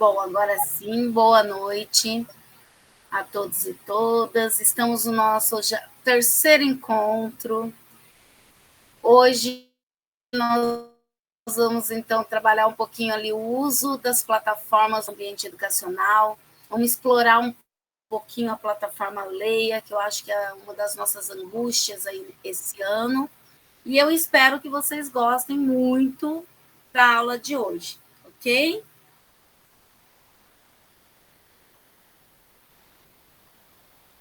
Bom, agora sim, boa noite a todos e todas. Estamos no nosso terceiro encontro. Hoje nós vamos, então, trabalhar um pouquinho ali o uso das plataformas no ambiente educacional. Vamos explorar um pouquinho a plataforma Leia, que eu acho que é uma das nossas angústias aí esse ano. E eu espero que vocês gostem muito da aula de hoje, ok?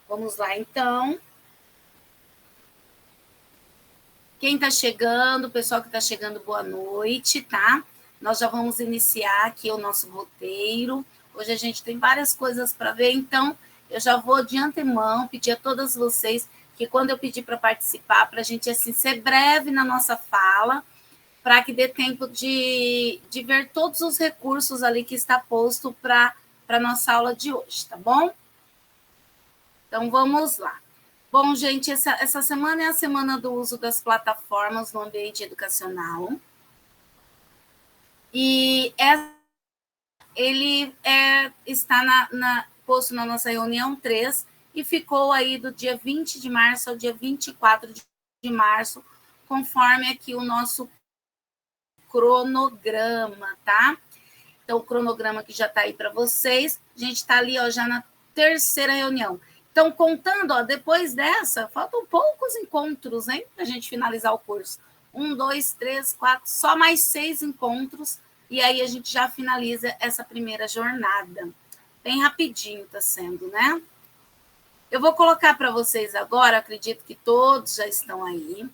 Vamos lá, então. Quem está chegando, o pessoal que está chegando, boa noite, tá? Nós já vamos iniciar aqui o nosso roteiro. Hoje a gente tem várias coisas para ver, então eu já vou de antemão pedir a todas vocês que quando eu pedir para participar, para a gente assim, ser breve na nossa fala, para que dê tempo de ver todos os recursos ali que está posto para a nossa aula de hoje, tá bom? Então vamos lá. Bom, gente, essa semana é a semana do uso das plataformas no ambiente educacional. E ele está posto na nossa reunião 3 e ficou aí do dia 20 de março ao dia 24 de março, conforme aqui o nosso cronograma, tá? Então, o cronograma que já está aí para vocês. A gente está ali, ó, já na terceira reunião. Então, contando, ó, depois dessa, faltam poucos encontros, hein, para a gente finalizar o curso. 1, 2, 3, 4, só mais 6 encontros, e aí a gente já finaliza essa primeira jornada. Bem rapidinho está sendo, né? Eu vou colocar para vocês agora, acredito que todos já estão aí.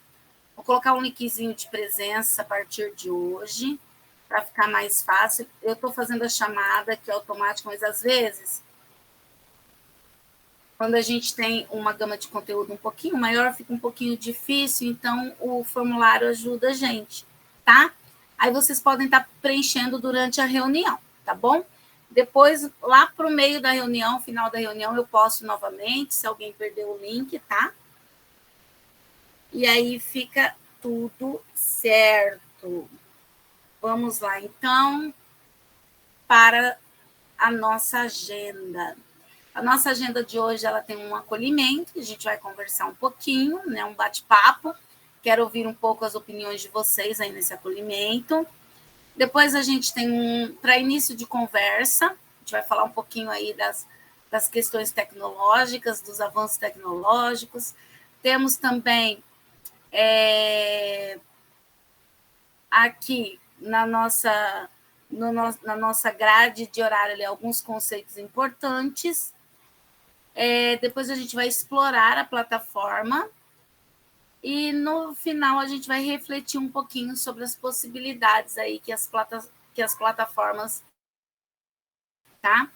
Vou colocar um linkzinho de presença a partir de hoje, para ficar mais fácil. Eu estou fazendo a chamada, que é automática, mas às vezes, quando a gente tem uma gama de conteúdo um pouquinho maior, fica um pouquinho difícil, então o formulário ajuda a gente, tá? Aí vocês podem estar preenchendo durante a reunião, tá bom? Depois, lá para o meio da reunião, final da reunião, eu posto novamente, se alguém perdeu o link, tá? E aí fica tudo certo. Vamos lá, então, para a nossa agenda. A nossa agenda de hoje ela tem um acolhimento, a gente vai conversar um pouquinho, né, um bate-papo. Quero ouvir um pouco as opiniões de vocês aí nesse acolhimento. Depois a gente tem para início de conversa, a gente vai falar um pouquinho aí das questões tecnológicas, dos avanços tecnológicos. Temos também aqui na nossa grade de horário ali, alguns conceitos importantes. Depois a gente vai explorar a plataforma e no final a gente vai refletir um pouquinho sobre as possibilidades aí que as plataformas, tá?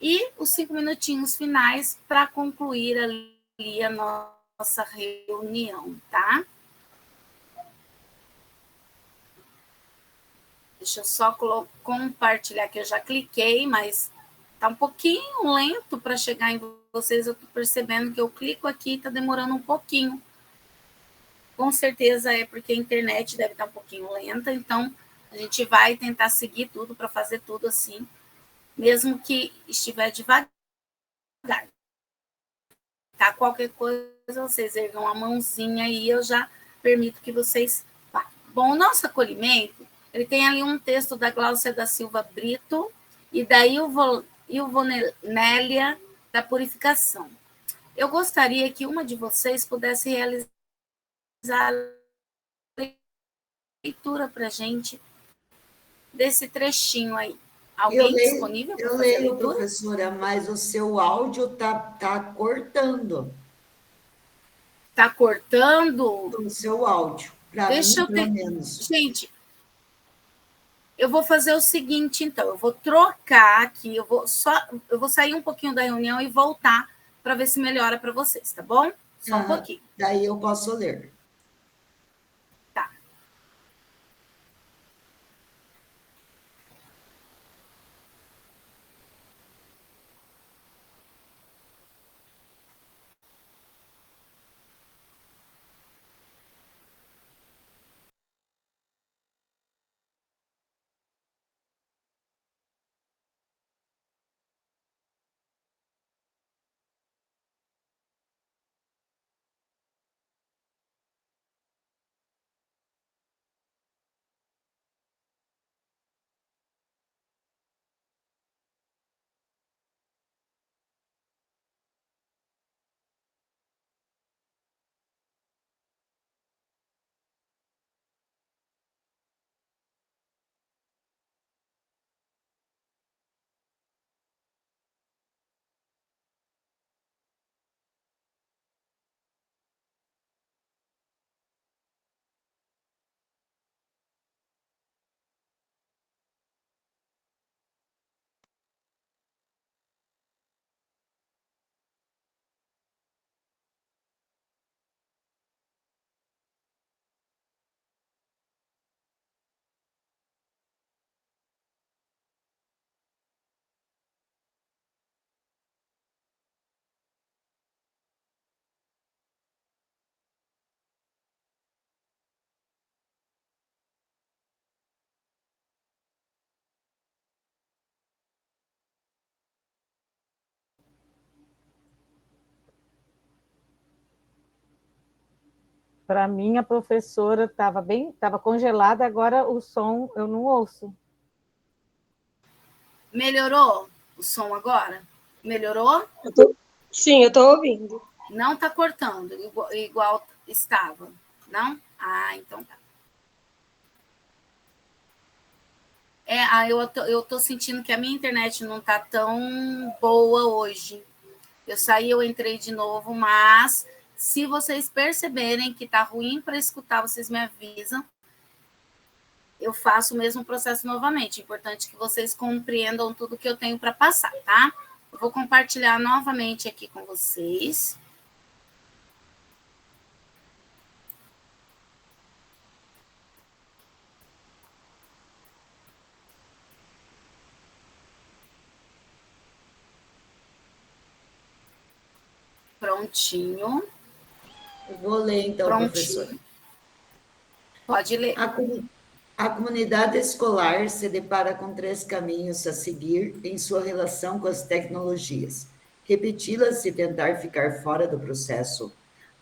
E os 5 minutinhos finais para concluir ali a nossa reunião, tá? Deixa eu só compartilhar que eu já cliquei, mas tá um pouquinho lento para chegar em vocês. Eu tô percebendo que eu clico aqui e tá demorando um pouquinho. Com certeza é porque a internet deve estar um pouquinho lenta, então a gente vai tentar seguir tudo para fazer tudo assim, mesmo que estiver devagar. Tá? Qualquer coisa, vocês ergam a mãozinha e eu já permito que vocês vá. Bom, o nosso acolhimento, ele tem ali um texto da Gláucia da Silva Brito e da Ilvonélia da Purificação. Eu gostaria que uma de vocês pudesse realizar a leitura para a gente desse trechinho aí. Alguém disponível para fazer a leitura? Professora, mas o seu áudio tá cortando. Está cortando? O seu áudio, para Deixa mim, eu pelo ter. menos. Gente, eu vou fazer o seguinte, então, eu vou trocar aqui, eu vou sair um pouquinho da reunião e voltar para ver se melhora para vocês, tá bom? Só um pouquinho. Daí eu posso ler. Tá. Para mim, a professora estava congelada, agora o som eu não ouço. Melhorou o som agora? Melhorou? Sim, eu estou ouvindo. Não está cortando, igual estava, não? Ah, então tá. Eu tô sentindo que a minha internet não tá tão boa hoje. Eu saí, eu entrei de novo, mas se vocês perceberem que tá ruim para escutar, vocês me avisam. Eu faço o mesmo processo novamente. Importante que vocês compreendam tudo que eu tenho para passar, tá? Eu vou compartilhar novamente aqui com vocês. Prontinho. Eu vou ler, então, Prontinho. professora. Pode ler. A comunidade escolar se depara com 3 caminhos a seguir em sua relação com as tecnologias: repeti-las e tentar ficar fora do processo,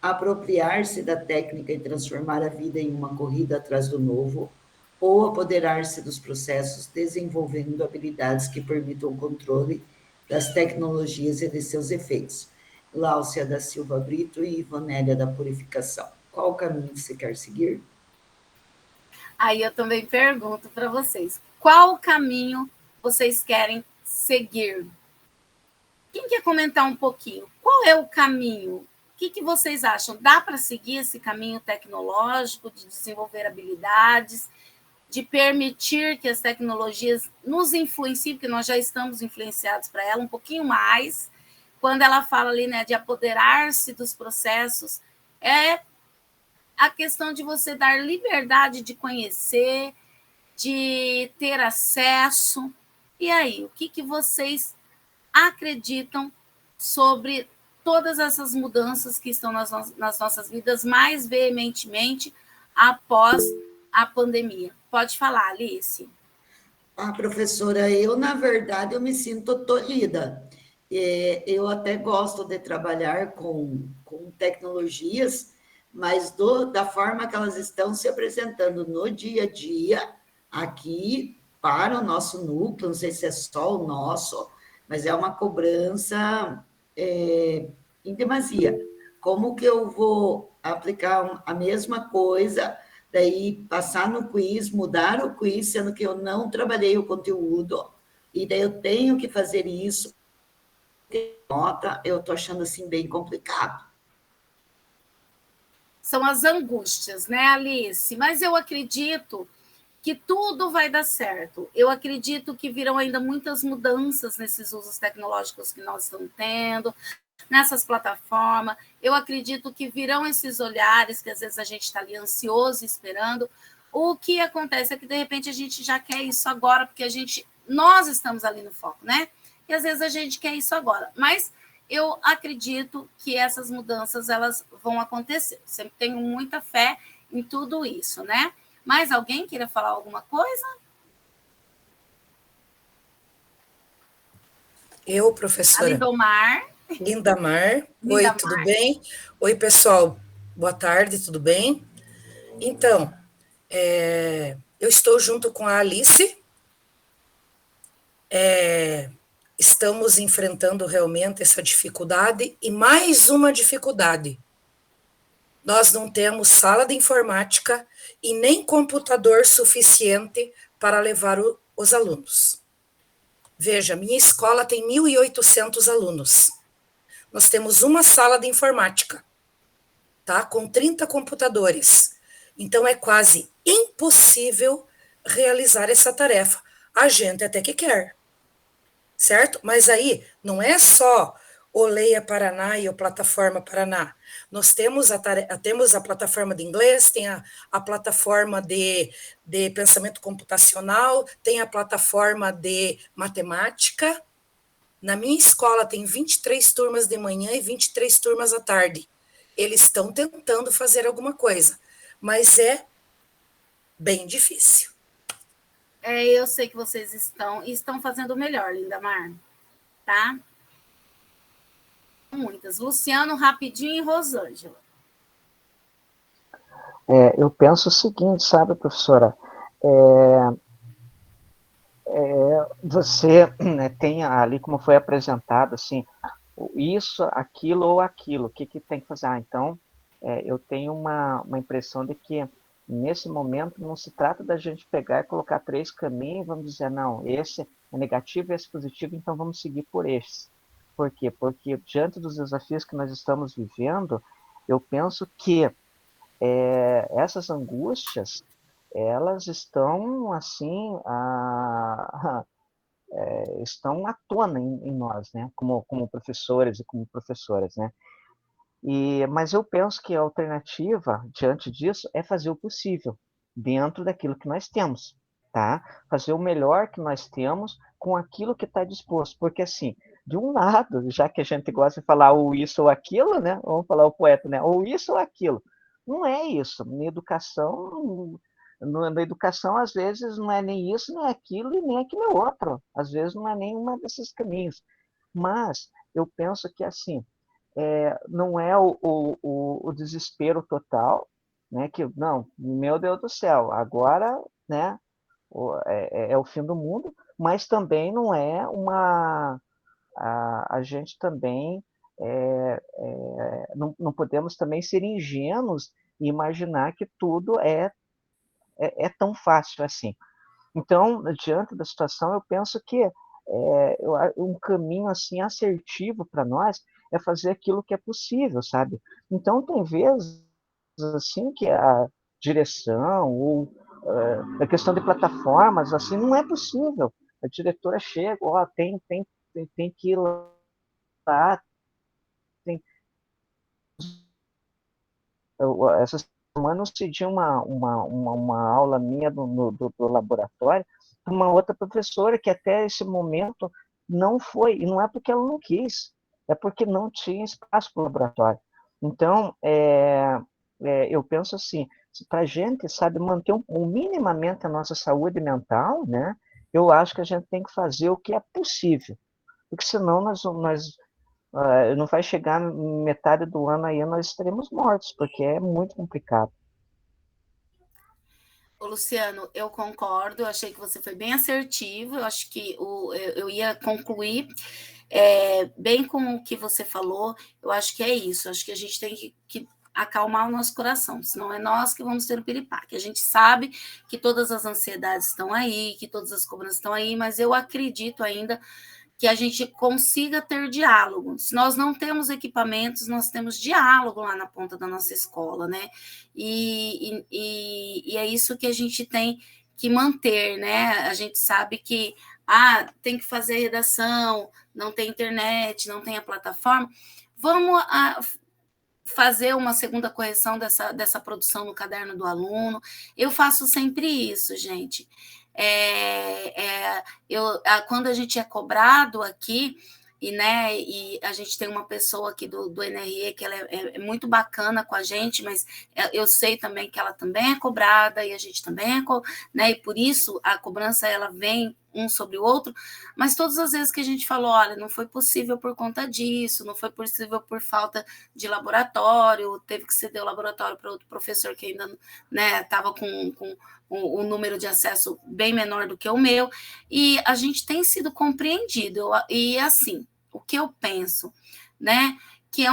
apropriar-se da técnica e transformar a vida em uma corrida atrás do novo, ou apoderar-se dos processos, desenvolvendo habilidades que permitam o controle das tecnologias e de seus efeitos. Gláucia da Silva Brito e Ivonélia da Purificação. Qual o caminho você quer seguir? Aí eu também pergunto para vocês, qual caminho vocês querem seguir? Quem quer comentar um pouquinho? Qual é o caminho? O que vocês acham? Dá para seguir esse caminho tecnológico de desenvolver habilidades, de permitir que as tecnologias nos influenciem, porque nós já estamos influenciados para ela um pouquinho mais. Quando ela fala ali, né, de apoderar-se dos processos, é a questão de você dar liberdade de conhecer, de ter acesso. E aí, o que vocês acreditam sobre todas essas mudanças que estão nas nossas vidas mais veementemente após a pandemia? Pode falar, Alice. Professora, na verdade, eu me sinto tolhida. Eu até gosto de trabalhar com tecnologias, mas da forma que elas estão se apresentando no dia a dia, aqui, para o nosso núcleo, não sei se é só o nosso, mas é uma cobrança em demasia. Como que eu vou aplicar a mesma coisa, daí passar no quiz, mudar o quiz, sendo que eu não trabalhei o conteúdo, e daí eu tenho que fazer isso, nota, eu estou achando assim bem complicado. São as angústias, né, Alice? Mas eu acredito que tudo vai dar certo. Eu acredito que virão ainda muitas mudanças nesses usos tecnológicos que nós estamos tendo, nessas plataformas. Eu acredito que virão esses olhares que às vezes a gente está ali ansioso, esperando. O que acontece é que, de repente, a gente já quer isso agora, porque nós estamos ali no foco, né? E às vezes a gente quer isso agora. Mas eu acredito que essas mudanças elas vão acontecer. Sempre tenho muita fé em tudo isso, né? Mais alguém queira falar alguma coisa? Eu, professora. A Lindomar. Lindamar. Oi, tudo bem? Oi, pessoal. Boa tarde, tudo bem? Então, eu estou junto com a Alice. Estamos enfrentando realmente essa dificuldade e mais uma dificuldade. Nós não temos sala de informática e nem computador suficiente para levar os alunos. Veja, minha escola tem 1.800 alunos. Nós temos uma sala de informática, tá? Com 30 computadores. Então, é quase impossível realizar essa tarefa. A gente até que quer, certo? Mas aí, não é só o Leia Paraná e o Plataforma Paraná. Nós temos a plataforma de inglês, tem a plataforma de pensamento computacional, tem a plataforma de matemática. Na minha escola tem 23 turmas de manhã e 23 turmas à tarde. Eles estão tentando fazer alguma coisa, mas é bem difícil. Eu sei que vocês estão fazendo o melhor, Lindamar, tá? Muitas. Luciano, rapidinho, e Rosângela. Eu penso o seguinte, sabe, professora? É, você, né, tem ali, como foi apresentado, assim, isso, aquilo ou aquilo, o que tem que fazer? Então, eu tenho uma impressão de que, nesse momento, não se trata da gente pegar e colocar 3 caminhos e vamos dizer, não, esse é negativo e esse é positivo, então vamos seguir por esse. Por quê? Porque, diante dos desafios que nós estamos vivendo, eu penso que essas angústias, elas estão, assim, estão à tona em nós, né? Como professores e como professoras, né? Mas eu penso que a alternativa, diante disso, é fazer o possível, dentro daquilo que nós temos, tá? Fazer o melhor que nós temos com aquilo que está disposto. Porque, assim, de um lado, já que a gente gosta de falar ou isso ou aquilo, né? Vamos falar o poeta, né? Ou isso ou aquilo. Não é isso. Na educação, às vezes, não é nem isso, nem aquilo, e nem aquilo outro. Às vezes, não é nenhuma desses caminhos. Mas eu penso que, assim, não é o desespero total, né? Que, não, meu Deus do céu, agora, né? É o fim do mundo, mas também não é uma. A gente também não podemos também ser ingênuos e imaginar que tudo é tão fácil assim. Então, diante da situação, eu penso que um caminho assim assertivo para nós é fazer aquilo que é possível, sabe? Então, tem vezes assim que a direção ou a questão de plataformas assim não é possível. A diretora chega, ó, tem que ir lá, tem, essa semana eu cedi uma aula minha do laboratório para uma outra professora que até esse momento não foi, e não é porque ela não quis, é porque não tinha espaço para o laboratório. Então, eu penso assim, para a gente, sabe, manter minimamente a nossa saúde mental, né, eu acho que a gente tem que fazer o que é possível, porque senão nós não vai chegar metade do ano aí, nós estaremos mortos, porque é muito complicado. Ô, Luciano, eu concordo, eu achei que você foi bem assertivo, eu acho que eu ia concluir bem com o que você falou, eu acho que é isso, acho que a gente tem que acalmar o nosso coração, senão é nós que vamos ter o piripaque. A gente sabe que todas as ansiedades estão aí, que todas as cobranças estão aí, mas eu acredito ainda que a gente consiga ter diálogo. Se nós não temos equipamentos, nós temos diálogo lá na ponta da nossa escola, né? E é isso que a gente tem que manter, né? A gente sabe que tem que fazer a redação, não tem internet, não tem a plataforma. Vamos fazer uma segunda correção dessa produção no caderno do aluno. Eu faço sempre isso, gente. Quando a gente é cobrado aqui, e a gente tem uma pessoa aqui do NRE que ela é muito bacana com a gente, mas eu sei também que ela também é cobrada e a gente também né? E por isso a cobrança ela vem um sobre o outro, mas todas as vezes que a gente falou, olha, não foi possível por conta disso, não foi possível por falta de laboratório, teve que ceder o laboratório para outro professor que ainda estava com um número de acesso bem menor do que o meu, e a gente tem sido compreendido, e assim, o que eu penso, né, que é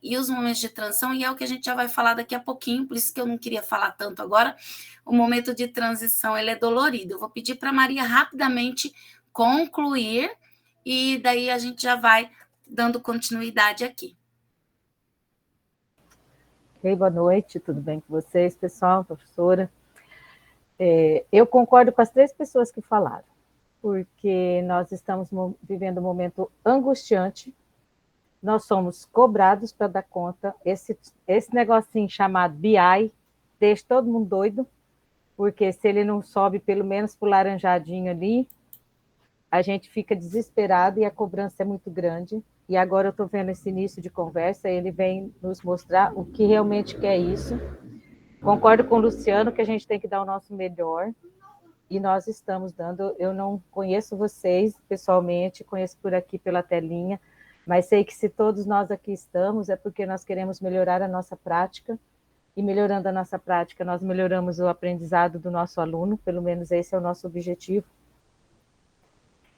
e os momentos de transição, e é o que a gente já vai falar daqui a pouquinho, por isso que eu não queria falar tanto agora, o momento de transição, ele é dolorido. Eu vou pedir para a Maria rapidamente concluir, e daí a gente já vai dando continuidade aqui. Ok, boa noite, tudo bem com vocês, pessoal, professora? Eu concordo com as 3 pessoas que falaram, porque nós estamos vivendo um momento angustiante, nós somos cobrados para dar conta, esse negocinho chamado BI deixa todo mundo doido, porque se ele não sobe pelo menos para o laranjadinho ali, a gente fica desesperado e a cobrança é muito grande. E agora eu estou vendo esse início de conversa, ele vem nos mostrar o que realmente quer isso. Concordo com o Luciano que a gente tem que dar o nosso melhor, e nós estamos dando. Eu não conheço vocês pessoalmente, conheço por aqui pela telinha, mas sei que se todos nós aqui estamos é porque nós queremos melhorar a nossa prática e melhorando a nossa prática, nós melhoramos o aprendizado do nosso aluno, pelo menos esse é o nosso objetivo.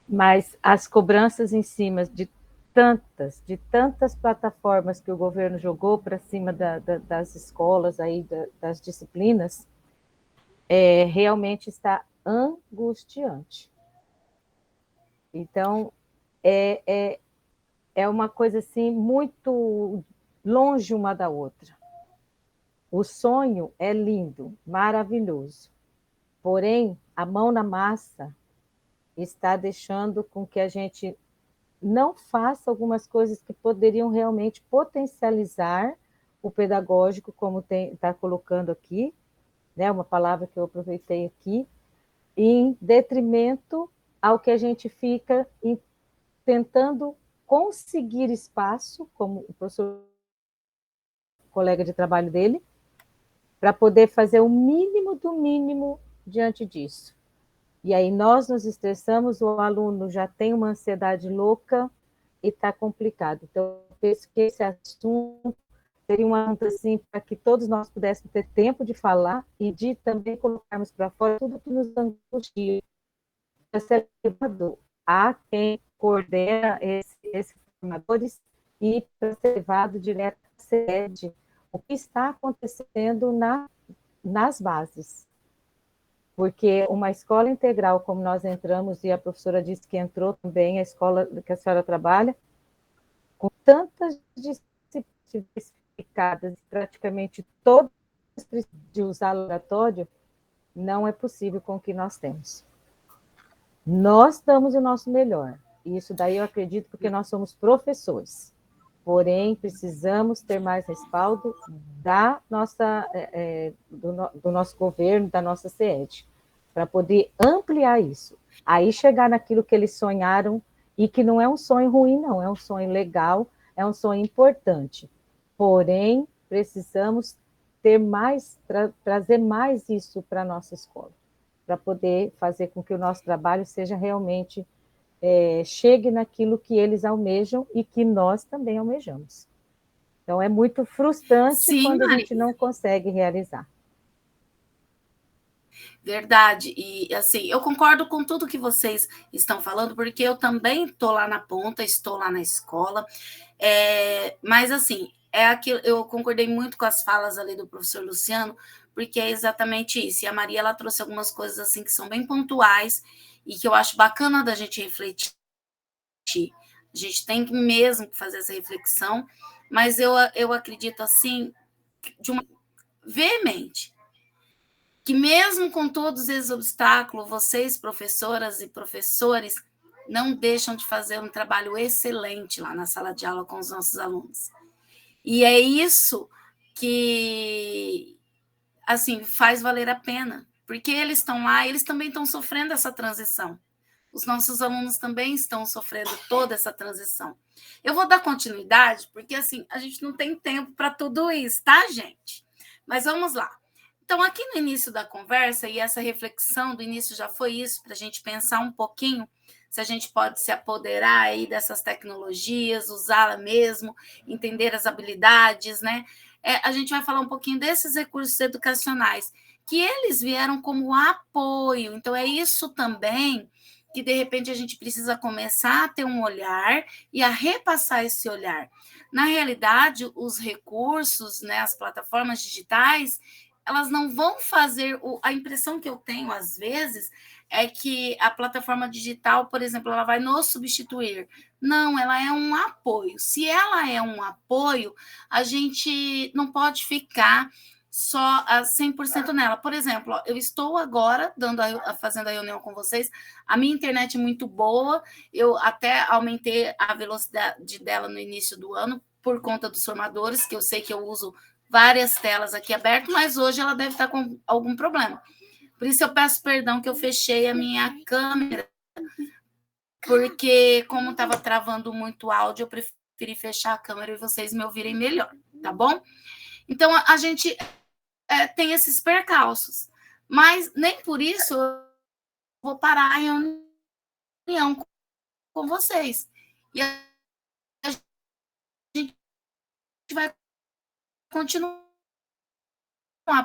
Mas as cobranças em cima de tantas plataformas que o governo jogou para cima das escolas, aí, das disciplinas, realmente está angustiante. Então, é uma coisa assim, muito longe uma da outra. O sonho é lindo, maravilhoso, porém, a mão na massa está deixando com que a gente não faça algumas coisas que poderiam realmente potencializar o pedagógico, como está colocando aqui, né, uma palavra que eu aproveitei aqui, em detrimento ao que a gente fica tentando conseguir espaço, como o professor, colega de trabalho dele, para poder fazer o mínimo do mínimo diante disso. E aí nós nos estressamos, o aluno já tem uma ansiedade louca e está complicado. Então, eu penso que esse assunto seria um assunto assim, para que todos nós pudéssemos ter tempo de falar e de também colocarmos para fora tudo que nos angustia. Há quem coordena esses formadores e para ser levado direto à sede o que está acontecendo nas bases. Porque uma escola integral, como nós entramos, e a professora disse que entrou também, a escola que a senhora trabalha, com tantas disciplinas explicadas, praticamente todas de usar laboratório, não é possível com o que nós temos. Nós damos o nosso melhor, e isso daí eu acredito porque nós somos professores, porém precisamos ter mais respaldo do nosso governo, da nossa SEED, para poder ampliar isso, aí chegar naquilo que eles sonharam, e que não é um sonho ruim, não, é um sonho legal, é um sonho importante, porém precisamos ter mais, trazer mais isso para a nossa escola, para poder fazer com que o nosso trabalho seja realmente, chegue naquilo que eles almejam e que nós também almejamos. Então, é muito frustrante Sim, quando Maria. a gente não consegue realizar. Verdade. E, assim, eu concordo com tudo que vocês estão falando, porque eu também estou lá na ponta, estou lá na escola. Mas, assim, eu concordei muito com as falas ali do professor Luciano, porque é exatamente isso. E a Maria, ela trouxe algumas coisas, assim, que são bem pontuais e que eu acho bacana da gente refletir. A gente tem que mesmo fazer essa reflexão, mas eu acredito, assim, de uma veemente, que mesmo com todos esses obstáculos, vocês, professoras e professores, não deixam de fazer um trabalho excelente lá na sala de aula com os nossos alunos. E é isso que, assim, faz valer a pena, porque eles estão lá, eles também estão sofrendo essa transição. Os nossos alunos também estão sofrendo toda essa transição. Eu vou dar continuidade, porque, assim, a gente não tem tempo para tudo isso, tá, gente? Mas vamos lá. Então, aqui no início da conversa, e essa reflexão do início já foi isso, para a gente pensar um pouquinho se a gente pode se apoderar aí dessas tecnologias, usá-la mesmo, entender as habilidades, né? A gente vai falar um pouquinho desses recursos educacionais, que eles vieram como apoio. Então, é isso também que, de repente, a gente precisa começar a ter um olhar e a repassar esse olhar. Na realidade, os recursos, né, as plataformas digitais, elas não vão fazer... A impressão que eu tenho, às vezes, é que a plataforma digital, por exemplo, ela vai nos substituir. Não, ela é um apoio. Se ela é um apoio, a gente não pode ficar só a 100% nela. Por exemplo, eu estou agora fazendo a reunião com vocês, a minha internet é muito boa, eu até aumentei a velocidade dela no início do ano, por conta dos formadores, que eu sei que eu uso várias telas aqui abertas, mas hoje ela deve estar com algum problema. Por isso eu peço perdão que eu fechei a minha câmera, porque como estava travando muito áudio, eu preferi fechar a câmera e vocês me ouvirem melhor, tá bom? Então, a gente tem esses percalços, mas nem por isso eu vou parar a reunião com vocês. E a gente vai continuar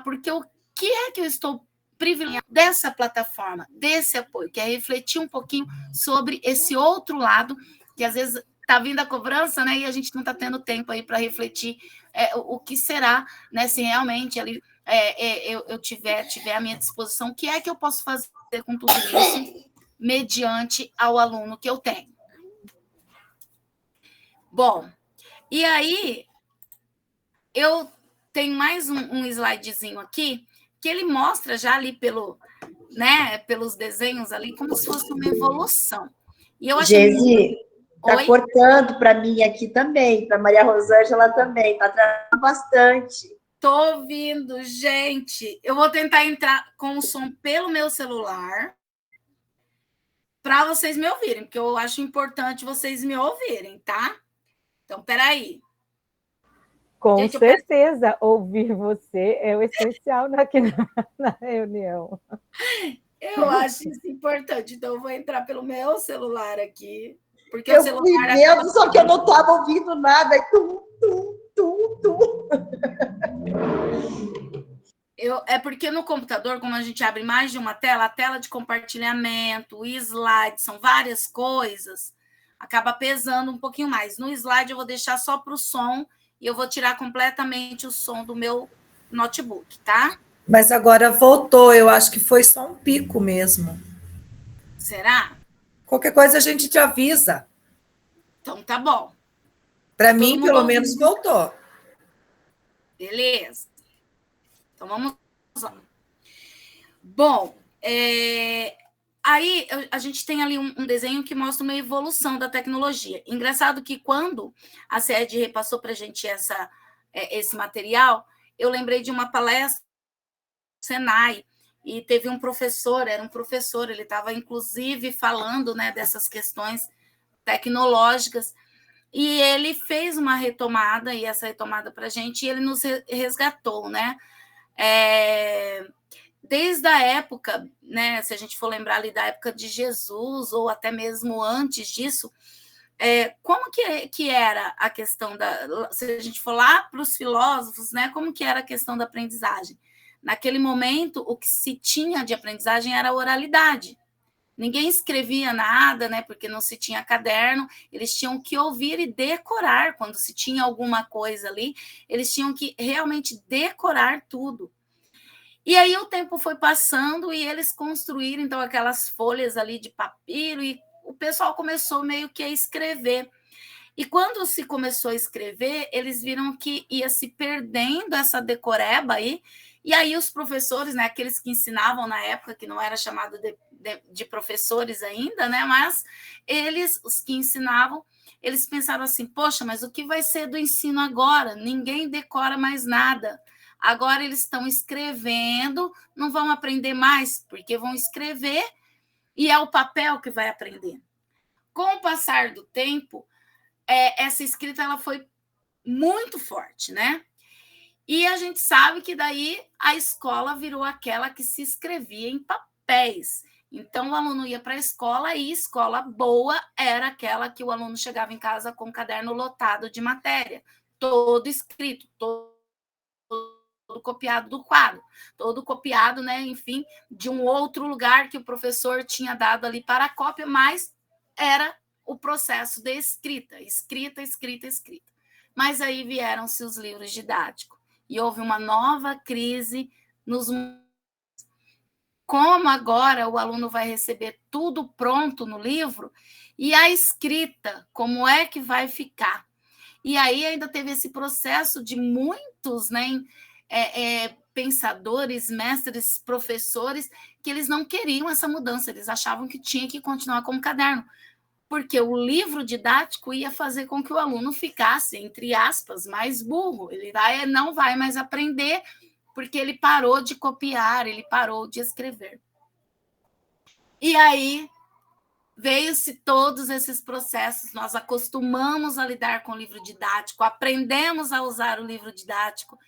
porque o que é que eu estou privilegiando dessa plataforma, desse apoio, que é refletir um pouquinho sobre esse outro lado, que às vezes está vindo a cobrança, né? E a gente não está tendo tempo aí para refletir o que será, né? Se realmente ali eu tiver à minha disposição, o que é que eu posso fazer com tudo isso, mediante ao aluno que eu tenho. Bom, e aí eu tenho mais um slidezinho aqui, que ele mostra já ali pelos desenhos ali, como se fosse uma evolução. E eu achei Gesi, está cortando para mim aqui também, para Maria Rosângela também, está travando bastante. Estou ouvindo, gente. Eu vou tentar entrar com o som pelo meu celular para vocês me ouvirem, porque eu acho importante vocês me ouvirem, tá? Então, peraí. Com gente, certeza, ouvir você é o essencial aqui na reunião. Eu acho isso importante, então eu vou entrar pelo meu celular aqui. Porque eu o celular fui vendo, só que eu não estava ouvindo nada. É porque no computador, como a gente abre mais de uma tela, a tela de compartilhamento, o slide, são várias coisas, acaba pesando um pouquinho mais. No slide eu vou deixar só para o som e eu vou tirar completamente o som do meu notebook, tá? Mas agora voltou, eu acho que foi só um pico mesmo. Será? Qualquer coisa a gente te avisa. Então tá bom. Para mim, pelo menos, voltou. Beleza. Então vamos lá. Bom, aí a gente tem ali um desenho que mostra uma evolução da tecnologia. Engraçado que quando a SED repassou para a gente esse material, eu lembrei de uma palestra do Senai, e teve um professor, ele estava inclusive falando, né, dessas questões tecnológicas, e ele fez uma retomada, e essa retomada para a gente, e ele nos resgatou, né? Desde a época, né, se a gente for lembrar ali da época de Jesus, ou até mesmo antes disso, como que era a questão se a gente for lá para os filósofos, né, como que era a questão da aprendizagem? Naquele momento, o que se tinha de aprendizagem era a oralidade. Ninguém escrevia nada, né, porque não se tinha caderno, eles tinham que ouvir e decorar. Quando se tinha alguma coisa ali, eles tinham que realmente decorar tudo. E aí o tempo foi passando e eles construíram, então, aquelas folhas ali de papiro, e o pessoal começou meio que a escrever. E quando se começou a escrever, eles viram que ia se perdendo essa decoreba aí, e aí os professores, né, aqueles que ensinavam na época, que não era chamado de professores ainda, né, mas os que ensinavam, eles pensaram assim, poxa, mas o que vai ser do ensino agora? Ninguém decora mais nada. Agora eles estão escrevendo, não vão aprender mais, porque vão escrever e é o papel que vai aprender. Com o passar do tempo, essa escrita ela foi muito forte, né? E a gente sabe que daí a escola virou aquela que se escrevia em papéis. Então, o aluno ia para a escola e escola boa era aquela que o aluno chegava em casa com o caderno lotado de matéria, todo escrito, todo copiado do quadro, todo copiado, né, enfim, de um outro lugar que o professor tinha dado ali para a cópia, mas era o processo de escrita. Mas aí vieram-se os livros didáticos e houve uma nova crise nos... Como agora o aluno vai receber tudo pronto no livro e a escrita, como é que vai ficar? E aí ainda teve esse processo de muitos, né, pensadores, mestres, professores, que eles não queriam essa mudança, eles achavam que tinha que continuar como caderno, porque o livro didático ia fazer com que o aluno ficasse, entre aspas, mais burro, ele não vai mais aprender, porque ele parou de copiar, ele parou de escrever. E aí veio-se todos esses processos, nós acostumamos a lidar com o livro didático, aprendemos a usar o livro didático,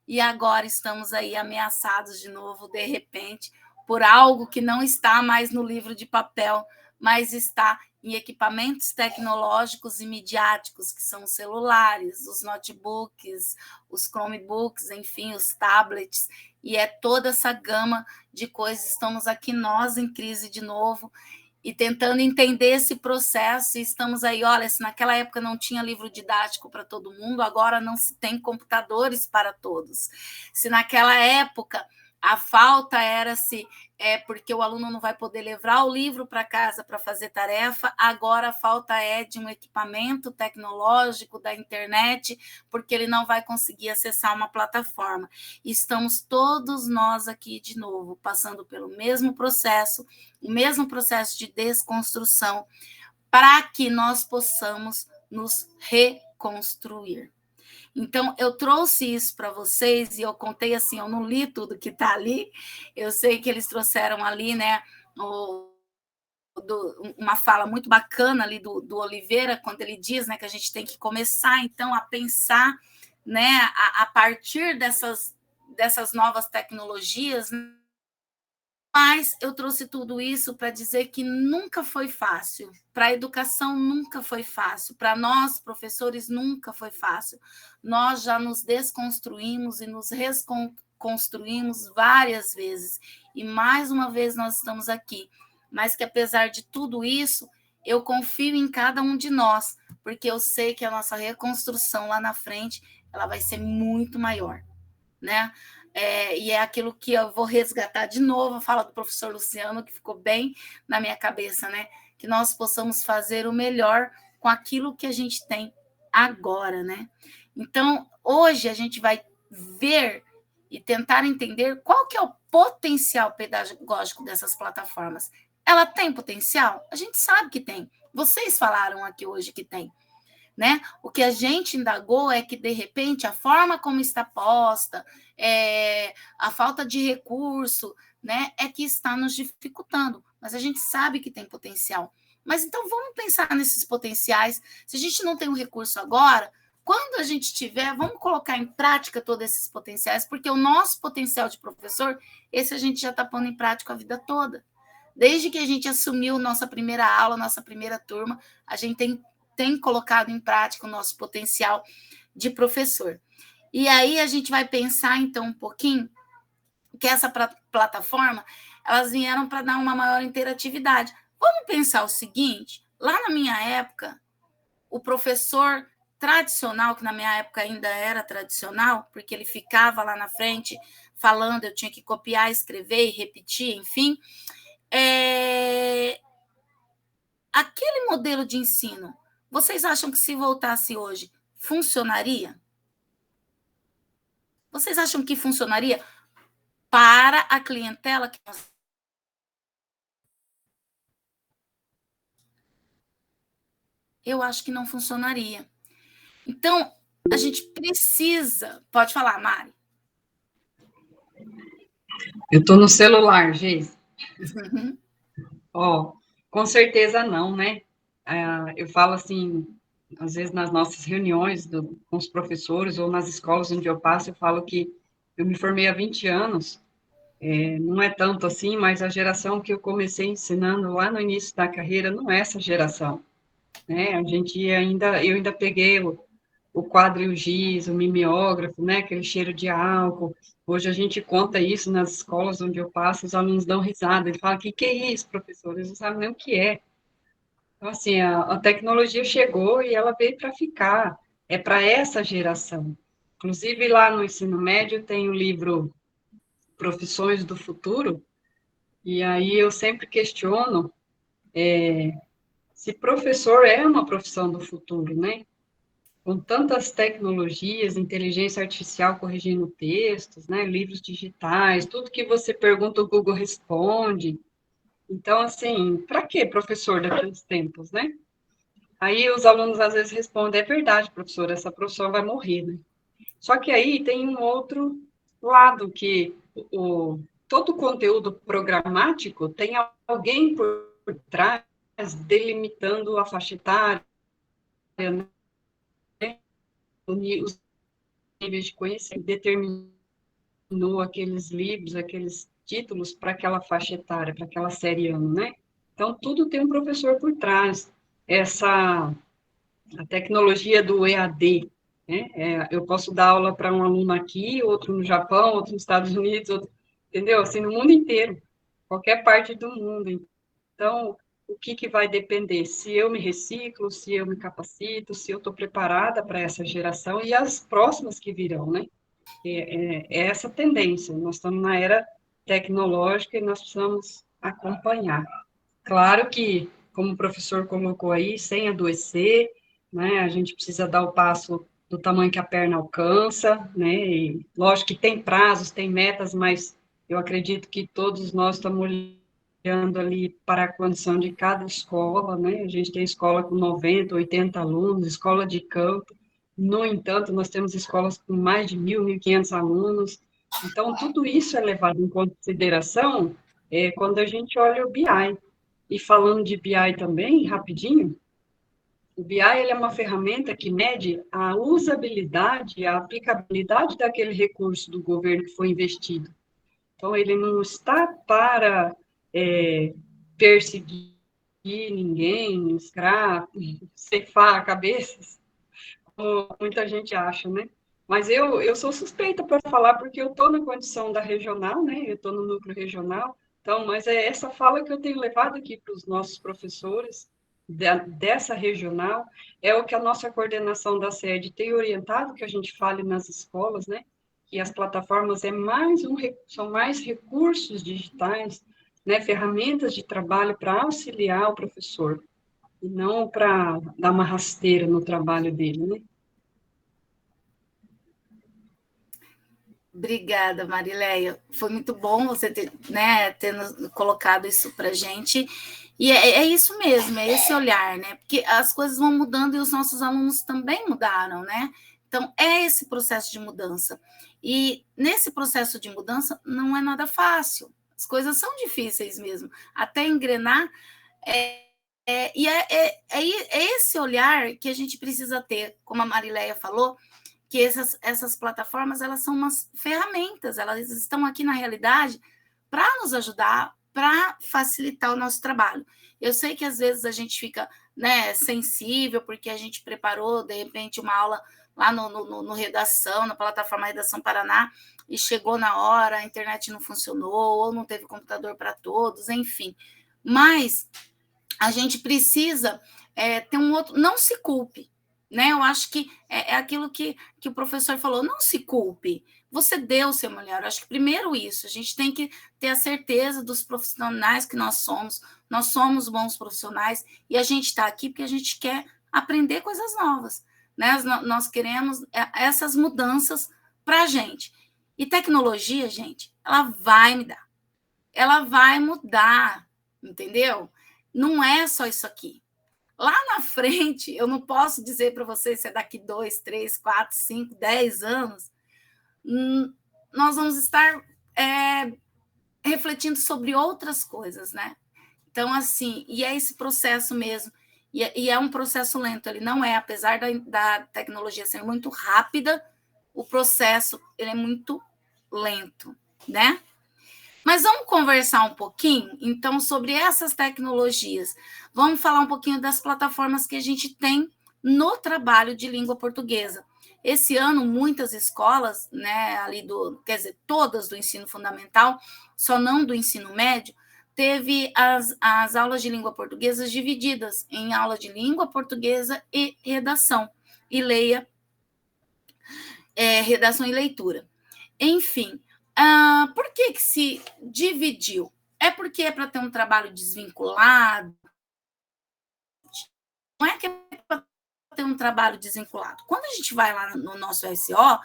e agora estamos aí ameaçados de novo, de repente, por algo que não está mais no livro de papel, mas está em equipamentos tecnológicos e midiáticos, que são os celulares, os notebooks, os Chromebooks, enfim, os tablets, e é toda essa gama de coisas. Estamos aqui nós em crise de novo, e tentando entender esse processo, e estamos aí, olha, se naquela época não tinha livro didático para todo mundo, agora não se tem computadores para todos. Se naquela época a falta era porque o aluno não vai poder levar o livro para casa para fazer tarefa, agora a falta é de um equipamento tecnológico da internet, porque ele não vai conseguir acessar uma plataforma. E estamos todos nós aqui de novo, passando pelo mesmo processo, o mesmo processo de desconstrução, para que nós possamos nos reconstruir. Então, eu trouxe isso para vocês, e eu contei assim, eu não li tudo que está ali, eu sei que eles trouxeram ali, né, uma fala muito bacana ali do Oliveira, quando ele diz, né, que a gente tem que começar, então, a pensar, né, a partir dessas novas tecnologias. Mas eu trouxe tudo isso para dizer que nunca foi fácil, para a educação nunca foi fácil, para nós, professores, nunca foi fácil. Nós já nos desconstruímos e nos reconstruímos várias vezes, e mais uma vez nós estamos aqui. Mas que, apesar de tudo isso, eu confio em cada um de nós, porque eu sei que a nossa reconstrução lá na frente, ela vai ser muito maior, né? E é aquilo que eu vou resgatar de novo, a fala do professor Luciano, que ficou bem na minha cabeça, né? Que nós possamos fazer o melhor com aquilo que a gente tem agora, né? Então, hoje a gente vai ver e tentar entender qual que é o potencial pedagógico dessas plataformas. Ela tem potencial? A gente sabe que tem. Vocês falaram aqui hoje que tem. Né? O que a gente indagou é que, de repente, a forma como está posta, a falta de recurso, né, é que está nos dificultando, mas a gente sabe que tem potencial. Mas então vamos pensar nesses potenciais. Se a gente não tem um recurso agora, quando a gente tiver, vamos colocar em prática todos esses potenciais, porque o nosso potencial de professor, esse a gente já está pondo em prática a vida toda. Desde que a gente assumiu nossa primeira aula, nossa primeira turma, a gente tem colocado em prática o nosso potencial de professor. E aí a gente vai pensar, então, um pouquinho, que essa plataforma, elas vieram para dar uma maior interatividade. Vamos pensar o seguinte, lá na minha época, o professor tradicional, que na minha época ainda era tradicional, porque ele ficava lá na frente falando, eu tinha que copiar, escrever e repetir, enfim, aquele modelo de ensino, vocês acham que se voltasse hoje, funcionaria? Vocês acham que funcionaria para a clientela que nós... Eu acho que não funcionaria. Então, a gente precisa... Pode falar, Mari. Eu estou no celular, Geis. Uhum. Com certeza não, né? Eu falo assim, às vezes nas nossas reuniões com os professores ou nas escolas onde eu passo, eu falo que eu me formei há 20 anos, não é tanto assim, mas a geração que eu comecei ensinando lá no início da carreira não é essa geração, né? Eu ainda peguei o quadro e o giz, o mimeógrafo, né? Aquele cheiro de álcool. Hoje a gente conta isso nas escolas onde eu passo, os alunos dão risada, eles falam, que é isso, professor? Eles não sabem nem o que é. Então, assim, a tecnologia chegou e ela veio para ficar, é para essa geração. Inclusive, lá no ensino médio tem o livro Profissões do Futuro, e aí eu sempre questiono se professor é uma profissão do futuro, né? Com tantas tecnologias, inteligência artificial corrigindo textos, né? Livros digitais, tudo que você pergunta, o Google responde. Então, assim, para que professor daqui a uns tempos, né? Aí os alunos às vezes respondem, é verdade, professor, essa profissão vai morrer, né? Só que aí tem um outro lado, que todo o conteúdo programático tem alguém por trás delimitando a faixa etária, né? Os níveis de conhecimento, determinou aqueles livros, aqueles títulos para aquela faixa etária, para aquela série ano, né? Então, tudo tem um professor por trás. a tecnologia do EAD, né? Eu posso dar aula para um aluno aqui, outro no Japão, outro nos Estados Unidos, outro, entendeu? Assim, no mundo inteiro, qualquer parte do mundo. Então, o que vai depender? Se eu me reciclo, se eu me capacito, se eu estou preparada para essa geração e as próximas que virão, né? É essa tendência. Nós estamos na era tecnológica e nós precisamos acompanhar. Claro que, como o professor colocou aí, sem adoecer, né? A gente precisa dar o passo do tamanho que a perna alcança, né? E, lógico que tem prazos, tem metas, mas eu acredito que todos nós estamos olhando ali para a condição de cada escola, né? A gente tem escola com 90, 80 alunos, escola de campo. No entanto, nós temos escolas com mais de 1.500 alunos. Então, tudo isso é levado em consideração quando a gente olha o BI. E falando de BI também, rapidinho, o BI ele é uma ferramenta que mede a usabilidade, a aplicabilidade daquele recurso do governo que foi investido. Então, ele não está para perseguir ninguém, ceifar cabeças, como muita gente acha, né? Mas eu sou suspeita para falar, porque eu estou na condição da regional, né? Eu estou no núcleo regional, então, mas é essa fala que eu tenho levado aqui para os nossos professores dessa regional, é o que a nossa coordenação da sede tem orientado, que a gente fale nas escolas, né? Que as plataformas são mais recursos digitais, né? Ferramentas de trabalho para auxiliar o professor, e não para dar uma rasteira no trabalho dele, né? Obrigada, Marileia. Foi muito bom você ter colocado isso para a gente. E é isso mesmo, é esse olhar, né? Porque as coisas vão mudando e os nossos alunos também mudaram, né? Então, é esse processo de mudança. E nesse processo de mudança não é nada fácil. As coisas são difíceis mesmo. Até engrenar. E é esse olhar que a gente precisa ter, como a Marileia falou, que essas plataformas, elas são umas ferramentas, elas estão aqui na realidade para nos ajudar, para facilitar o nosso trabalho. Eu sei que às vezes a gente fica, né, sensível, porque a gente preparou, de repente, uma aula lá no Redação, na plataforma Redação Paraná, e chegou na hora, a internet não funcionou, ou não teve computador para todos, enfim. Mas a gente precisa ter um outro... Não se culpe, né? Eu acho que é aquilo que o professor falou, não se culpe, você deu o seu melhor. Eu acho que primeiro isso, a gente tem que ter a certeza dos profissionais que nós somos bons profissionais, e a gente está aqui porque a gente quer aprender coisas novas, né? Nós queremos essas mudanças para a gente. E tecnologia, gente, ela vai mudar, ela vai mudar, entendeu? Não é só isso aqui. Lá na frente, eu não posso dizer para vocês se é daqui 2, 3, 4, 5, 10 anos, nós vamos estar refletindo sobre outras coisas, né? Então, assim, e é esse processo mesmo, e é um processo lento, ele não é, apesar da tecnologia ser muito rápida, o processo ele é muito lento, né? Mas vamos conversar um pouquinho, então, sobre essas tecnologias. Vamos falar um pouquinho das plataformas que a gente tem no trabalho de língua portuguesa. Esse ano, muitas escolas, né, quer dizer, todas do ensino fundamental, só não do ensino médio, teve as aulas de língua portuguesa divididas em aula de língua portuguesa e redação, e redação e leitura. Enfim, por que se dividiu? É porque é para ter um trabalho desvinculado? Não é que é para ter um trabalho desvinculado. Quando a gente vai lá no nosso SO,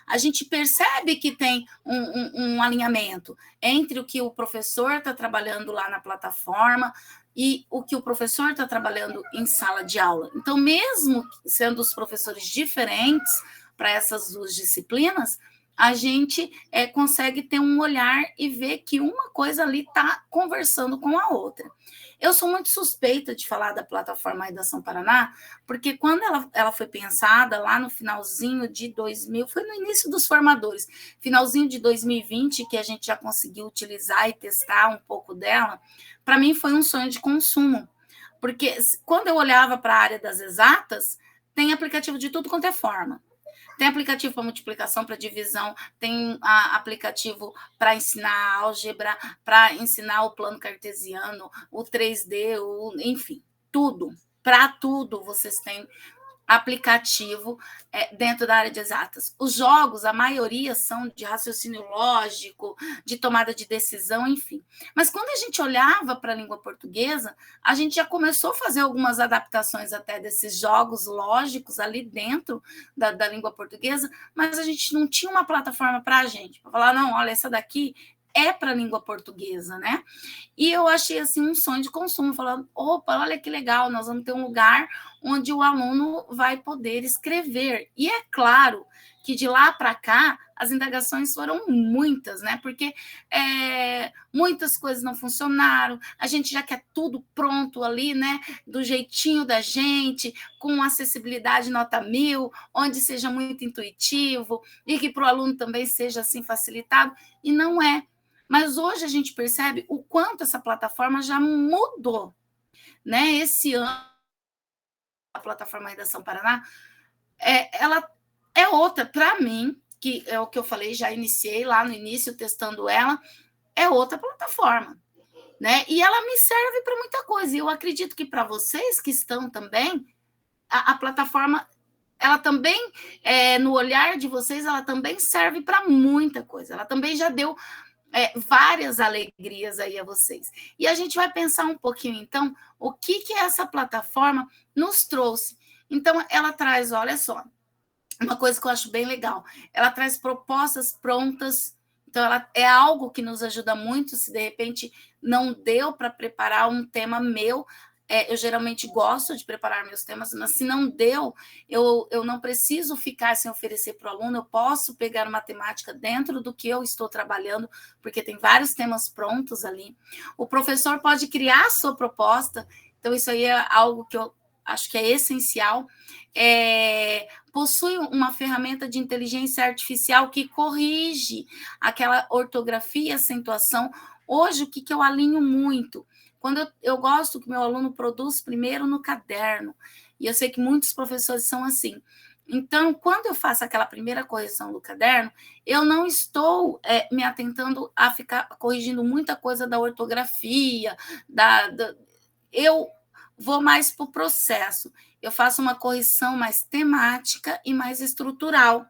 a gente percebe que tem um alinhamento entre o que o professor está trabalhando lá na plataforma e o que o professor está trabalhando em sala de aula. Então, mesmo sendo os professores diferentes para essas duas disciplinas, a gente consegue ter um olhar e ver que uma coisa ali está conversando com a outra. Eu sou muito suspeita de falar da plataforma Redação Paraná, porque quando ela foi pensada lá no finalzinho de 2000, foi no início dos formadores, finalzinho de 2020, que a gente já conseguiu utilizar e testar um pouco dela, para mim foi um sonho de consumo, Porque quando eu olhava para a área das exatas, tem aplicativo de tudo quanto é forma. Tem aplicativo para multiplicação, para divisão, tem aplicativo para ensinar álgebra, para ensinar o plano cartesiano, o 3D, enfim, tudo. Para tudo vocês têm aplicativo dentro da área de exatas. Os jogos, a maioria são de raciocínio lógico, de tomada de decisão, enfim. Mas quando a gente olhava para a língua portuguesa, a gente já começou a fazer algumas adaptações até desses jogos lógicos ali dentro da língua portuguesa, mas a gente não tinha uma plataforma para a gente, para falar, não, olha, essa daqui é para a língua portuguesa, né? E eu achei assim um sonho de consumo, falando, opa, olha que legal, nós vamos ter um lugar onde o aluno vai poder escrever. E é claro que de lá para cá as indagações foram muitas, né? Porque muitas coisas não funcionaram, a gente já quer tudo pronto ali, né? Do jeitinho da gente, com acessibilidade nota 1000, onde seja muito intuitivo e que para o aluno também seja assim facilitado, e não é. Mas hoje a gente percebe o quanto essa plataforma já mudou, né? Esse ano, a plataforma Redação Paraná, ela é outra, para mim, que é o que eu falei, já iniciei lá no início testando ela, é outra plataforma, né? E ela me serve para muita coisa. E eu acredito que para vocês que estão também, a plataforma, ela também, no olhar de vocês, ela também serve para muita coisa. Ela também já deu várias alegrias aí a vocês. E a gente vai pensar um pouquinho, então, o que essa plataforma nos trouxe. Então, ela traz, olha só, uma coisa que eu acho bem legal, ela traz propostas prontas, então ela é algo que nos ajuda muito, se de repente não deu para preparar um tema meu, eu geralmente gosto de preparar meus temas, mas se não deu, eu não preciso ficar sem oferecer para o aluno, eu posso pegar uma temática dentro do que eu estou trabalhando, porque tem vários temas prontos ali. O professor pode criar a sua proposta, então isso aí é algo que eu acho que é essencial. Possui uma ferramenta de inteligência artificial que corrige aquela ortografia, acentuação. Hoje, o que eu alinho muito? Quando eu gosto que meu aluno produz primeiro no caderno, e eu sei que muitos professores são assim. Então, quando eu faço aquela primeira correção do caderno, eu não estou me atentando a ficar corrigindo muita coisa da ortografia, eu vou mais para o processo. Eu faço uma correção mais temática e mais estrutural.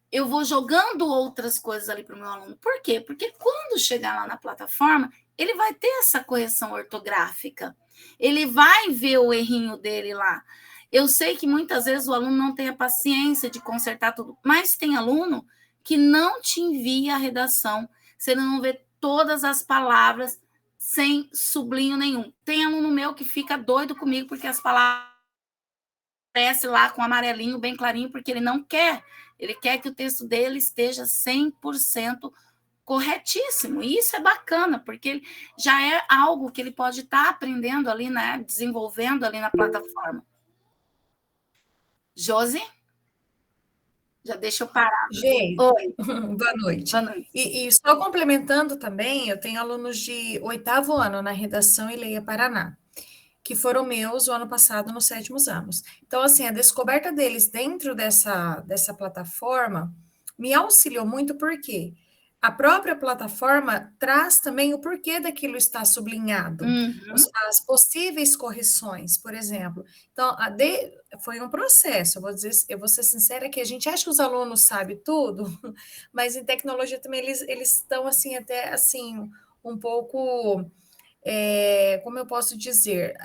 Eu vou jogando outras coisas ali para o meu aluno. Por quê? Porque quando chegar lá na plataforma, ele vai ter essa correção ortográfica. Ele vai ver o errinho dele lá. Eu sei que muitas vezes o aluno não tem a paciência de consertar tudo, mas tem aluno que não te envia a redação, se ele não vê todas as palavras sem sublinho nenhum. Tem aluno meu que fica doido comigo porque as palavras aparecem lá com amarelinho bem clarinho, porque ele não quer. Ele quer que o texto dele esteja 100% corretíssimo. E isso é bacana, porque já é algo que ele pode estar aprendendo ali, né? Desenvolvendo ali na plataforma. Josi? Já deixa eu parar. Gente, Oi. Boa noite. Boa noite. E só complementando também, eu tenho alunos de 8º ano na Redação e Leia Paraná, que foram meus o ano passado, nos 7º anos. Então, assim, a descoberta deles dentro dessa plataforma me auxiliou muito, porque a própria plataforma traz também o porquê daquilo estar sublinhado, as possíveis correções, por exemplo. Então, foi um processo, eu vou ser sincera que a gente acha que os alunos sabem tudo, mas em tecnologia também eles estão, assim, até, assim, um pouco... como eu posso dizer,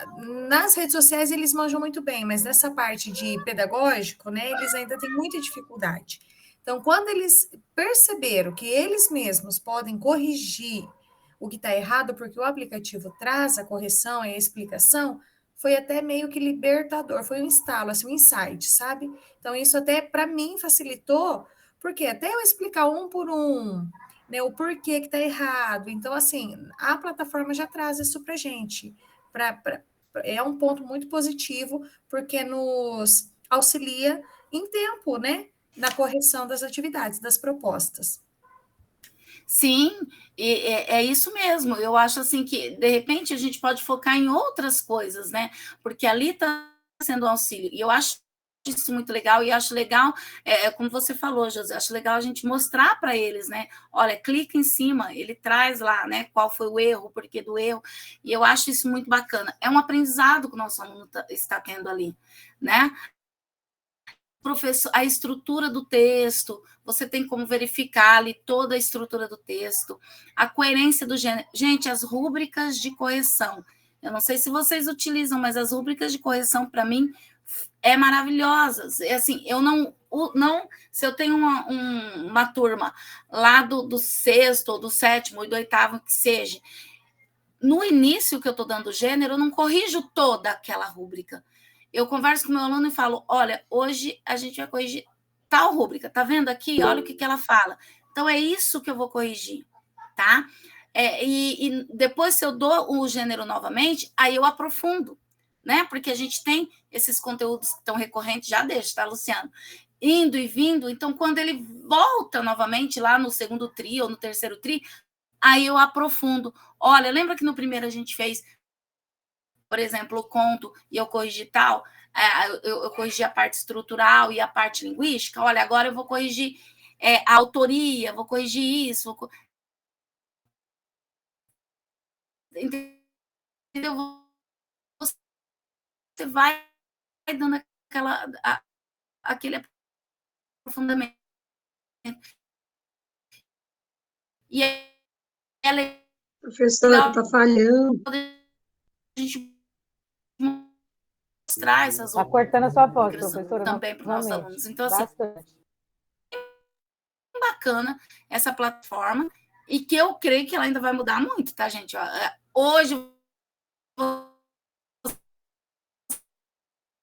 nas redes sociais eles manjam muito bem, mas nessa parte de pedagógico, né, eles ainda têm muita dificuldade. Então, quando eles perceberam que eles mesmos podem corrigir o que está errado, porque o aplicativo traz a correção e a explicação, foi até meio que libertador, foi um instalo, assim, um insight, sabe? Então, isso até para mim facilitou, porque até eu explicar um por um, né, o porquê que está errado. Então, assim, a plataforma já traz isso para a gente. É um ponto muito positivo, porque nos auxilia em tempo, né? Na correção das atividades, das propostas. Sim, é isso mesmo. Eu acho assim que, de repente, a gente pode focar em outras coisas, né? Porque ali está sendo um auxílio. E eu acho isso muito legal, e acho legal, como você falou, José, acho legal a gente mostrar para eles, né? Olha, clica em cima, ele traz lá, né? Qual foi o erro, o porquê do erro, e eu acho isso muito bacana. É um aprendizado que o nosso aluno está tendo ali, né? Professor, a estrutura do texto, você tem como verificar ali toda a estrutura do texto, a coerência do gênero. Gente, as rúbricas de correção. Eu não sei se vocês utilizam, mas as rúbricas de correção, para mim, é maravilhosas. É assim, eu não. Se eu tenho uma turma lá do sexto, ou do sétimo, ou do oitavo, que seja, no início que eu estou dando gênero, eu não corrijo toda aquela rúbrica. Eu converso com o meu aluno e falo, olha, hoje a gente vai corrigir tal rúbrica, tá vendo aqui? Olha o que ela fala. Então, é isso que eu vou corrigir, tá? E depois, se eu dou o gênero novamente, aí eu aprofundo, né? Porque a gente tem esses conteúdos tão recorrentes, já deixa, tá, Luciano? Indo e vindo, então, quando ele volta novamente lá no segundo tri ou no terceiro tri, aí eu aprofundo. Olha, lembra que no primeiro a gente fez, por exemplo, o conto e eu corrigi tal, eu corrigi a parte estrutural e a parte linguística. Olha, agora eu vou corrigir a autoria, vou corrigir isso. Entendeu? Você vai dando aquele aprofundamento. E é Professora, está falhando. A gente mostrar essas Está cortando a sua voz, outras professora. também para os nossos alunos. Então, assim, bastante. Bacana essa plataforma, e que eu creio que ela ainda vai mudar muito, tá, gente? Hoje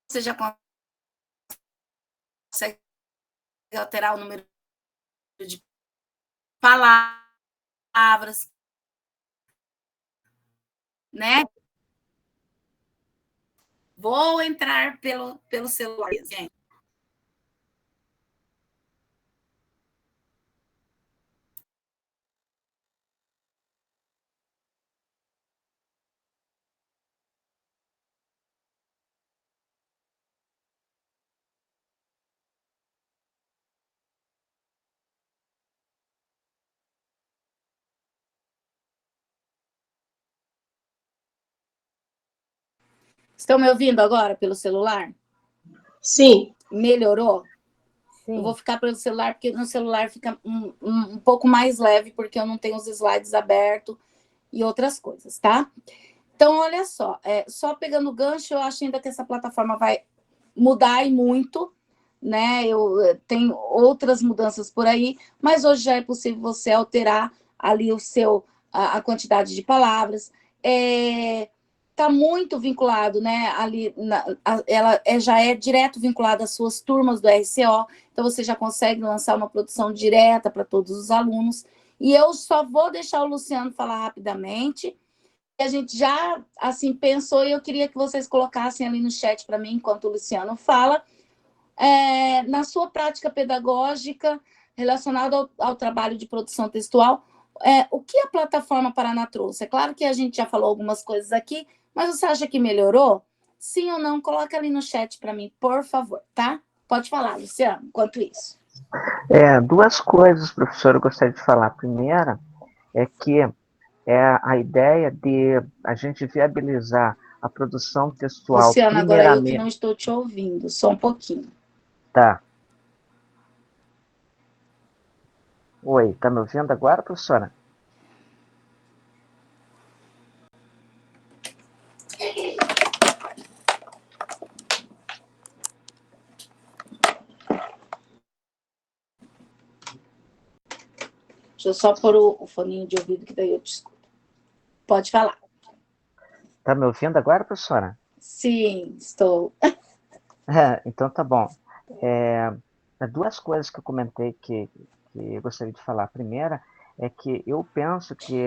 você já consegue alterar o número de palavras, né? Vou entrar pelo celular, gente. Estão me ouvindo agora pelo celular? Sim. Melhorou? Sim. Eu vou ficar pelo celular, porque no celular fica um pouco mais leve, porque eu não tenho os slides abertos e outras coisas, tá? Então, olha só pegando o gancho, eu acho ainda que essa plataforma vai mudar e muito, né? Eu tenho outras mudanças por aí, mas hoje já é possível você alterar ali a quantidade de palavras. Está muito vinculado, né? Ali ela já é direto vinculada às suas turmas do RCO, então você já consegue lançar uma produção direta para todos os alunos. E eu só vou deixar o Luciano falar rapidamente. A gente já assim pensou, e eu queria que vocês colocassem ali no chat para mim, enquanto o Luciano fala, na sua prática pedagógica relacionada ao trabalho de produção textual, o que a plataforma Paraná trouxe? É claro que a gente já falou algumas coisas aqui, mas você acha que melhorou? Sim ou não? Coloca ali no chat para mim, por favor, tá? Pode falar, Luciano, enquanto isso. Duas coisas, professor, eu gostaria de falar. A primeira é que a ideia de a gente viabilizar a produção textual. Luciano, agora eu que não estou te ouvindo, só um pouquinho. Tá. Oi, tá me ouvindo agora, professora? Deixa eu só pôr o foninho de ouvido, que daí eu te escuto. Pode falar. Tá me ouvindo agora, professora? Sim, estou. Então tá bom. Duas coisas que eu comentei que eu gostaria de falar. A primeira é que eu penso que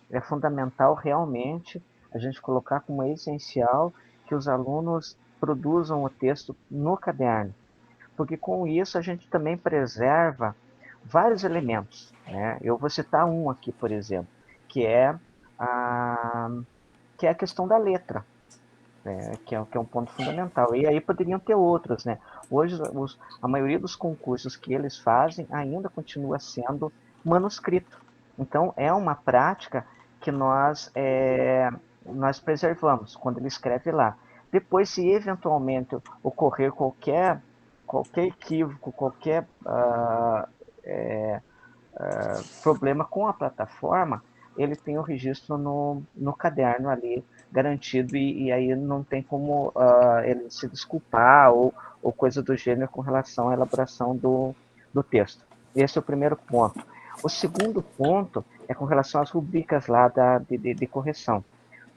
é fundamental realmente a gente colocar como essencial que os alunos produzam o texto no caderno, porque com isso a gente também preserva vários elementos, né? Eu vou citar um aqui, por exemplo, que é a questão da letra, que é um ponto fundamental. E aí poderiam ter outros, né? Hoje, a maioria dos concursos que eles fazem ainda continua sendo manuscrito. Então, é uma prática que nós preservamos quando ele escreve lá. Depois, se eventualmente ocorrer qualquer equívoco, qualquer problema com a plataforma, ele tem o registro no caderno ali garantido, e aí não tem como ele se desculpar ou coisa do gênero com relação à elaboração do texto. Esse é o primeiro ponto. O segundo ponto é com relação às rubricas lá de correção.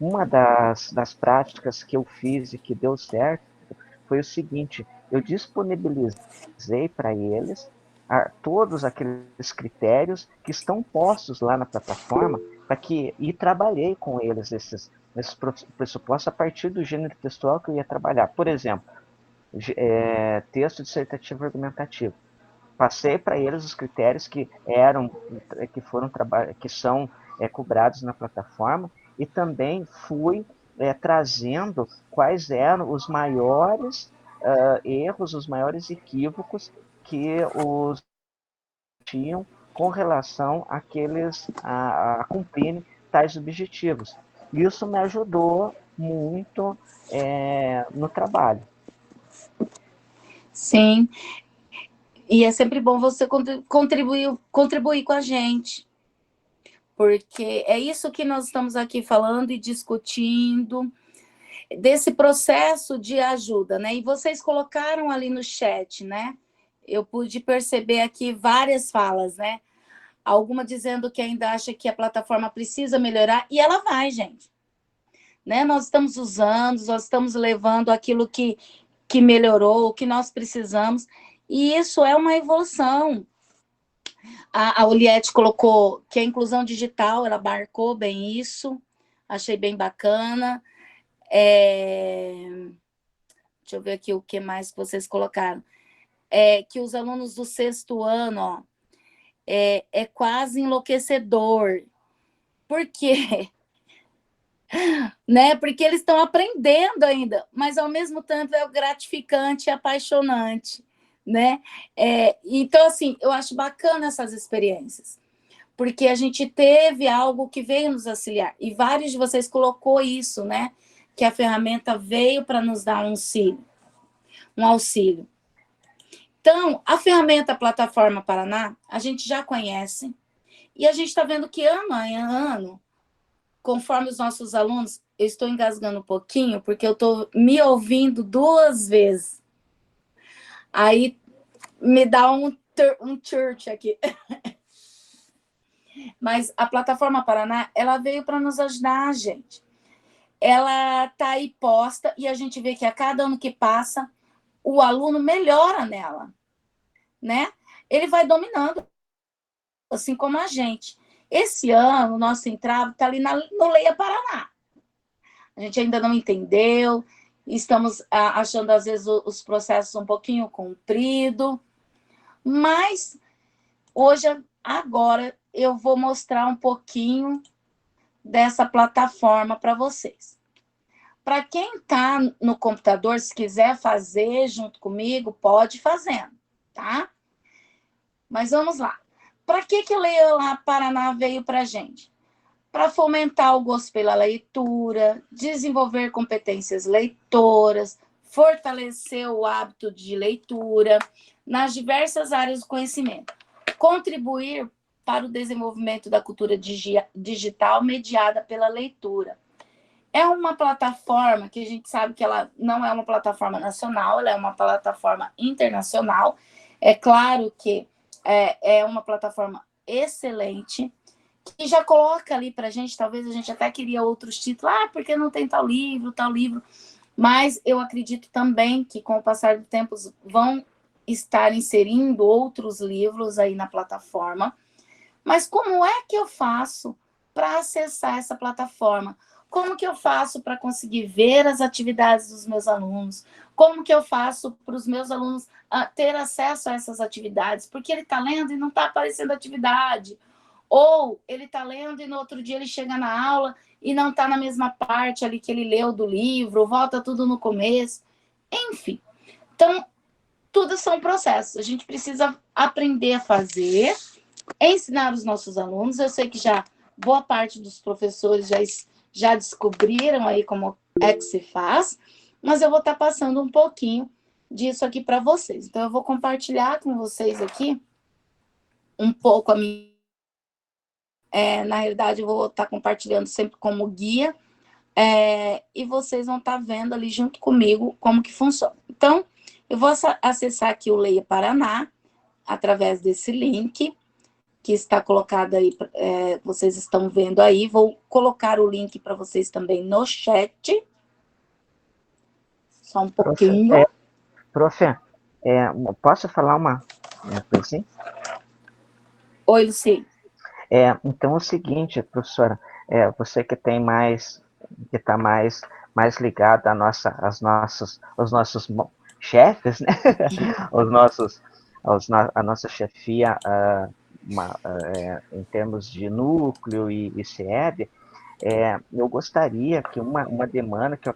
Uma das práticas que eu fiz e que deu certo foi o seguinte: eu disponibilizei para eles todos aqueles critérios que estão postos lá na plataforma, e trabalhei com eles esses pressupostos a partir do gênero textual que eu ia trabalhar. Por exemplo, texto dissertativo argumentativo. Passei para eles os critérios que são cobrados na plataforma, e também fui trazendo quais eram os maiores erros, os maiores equívocos que os tinham com relação a cumprirem tais objetivos. Isso me ajudou muito no trabalho. Sim, e é sempre bom você contribuir com a gente, porque é isso que nós estamos aqui falando e discutindo, desse processo de ajuda, né? E vocês colocaram ali no chat, né? Eu pude perceber aqui várias falas, né? Alguma dizendo que ainda acha que a plataforma precisa melhorar, e ela vai, gente. Né? Nós estamos usando, nós estamos levando aquilo que melhorou, o que nós precisamos, e isso é uma evolução. A Oliette colocou que a inclusão digital, ela marcou bem isso, achei bem bacana. Deixa eu ver aqui o que mais que vocês colocaram. Que os alunos do 6º ano, é quase enlouquecedor. Por quê? Né? Porque eles estão aprendendo ainda, mas ao mesmo tempo é gratificante e apaixonante, né? Então, assim, eu acho bacana essas experiências, porque a gente teve algo que veio nos auxiliar, e vários de vocês colocou isso, né? Que a ferramenta veio para nos dar um auxílio. Então, a ferramenta Plataforma Paraná, a gente já conhece, e a gente está vendo que ano a ano, conforme os nossos alunos, eu estou engasgando um pouquinho, porque eu estou me ouvindo 2 vezes. Aí me dá um church aqui. Mas a Plataforma Paraná, ela veio para nos ajudar, gente. Ela está aí posta, e a gente vê que a cada ano que passa, o aluno melhora nela, né? Ele vai dominando, assim como a gente. Esse ano, o nosso entrave está ali no Leia Paraná. A gente ainda não entendeu, estamos achando, às vezes, os processos um pouquinho compridos, mas hoje, agora, eu vou mostrar um pouquinho dessa plataforma para vocês. Para quem está no computador, se quiser fazer junto comigo, pode ir fazendo, tá? Mas vamos lá. Para que o Leia Paraná veio para a gente? Para fomentar o gosto pela leitura, desenvolver competências leitoras, fortalecer o hábito de leitura nas diversas áreas do conhecimento, contribuir para o desenvolvimento da cultura digital mediada pela leitura. É uma plataforma que a gente sabe que ela não é uma plataforma nacional, ela é uma plataforma internacional. É claro que é uma plataforma excelente, que já coloca ali para a gente, talvez a gente até queria outros títulos, porque não tem tal livro, mas eu acredito também que com o passar do tempo vão estar inserindo outros livros aí na plataforma. Mas como é que eu faço para acessar essa plataforma? como que eu faço para conseguir ver as atividades dos meus alunos? Como que eu faço para os meus alunos ter acesso a essas atividades? Porque ele está lendo e não está aparecendo atividade. Ou ele está lendo e no outro dia ele chega na aula e não está na mesma parte ali que ele leu do livro, volta tudo no começo. Enfim. Então, tudo são processos. A gente precisa aprender a fazer, ensinar os nossos alunos. Eu sei que já boa parte dos professores já descobriram aí como é que se faz, mas eu vou estar passando um pouquinho disso aqui para vocês. Então, eu vou compartilhar com vocês aqui um pouco a minha... na realidade, eu vou estar compartilhando sempre como guia, e vocês vão estar vendo ali junto comigo como que funciona. Então, eu vou acessar aqui o Leia Paraná, através desse link, que está colocado aí, vocês estão vendo aí. Vou colocar o link para vocês também no chat. Só um pouquinho. Prof, posso falar uma coisinha? Oi, Luci. Então é o seguinte, professora, você que tem que está mais ligado aos nossos chefes, né? A nossa chefia em termos de núcleo e SED, eu gostaria que uma demanda que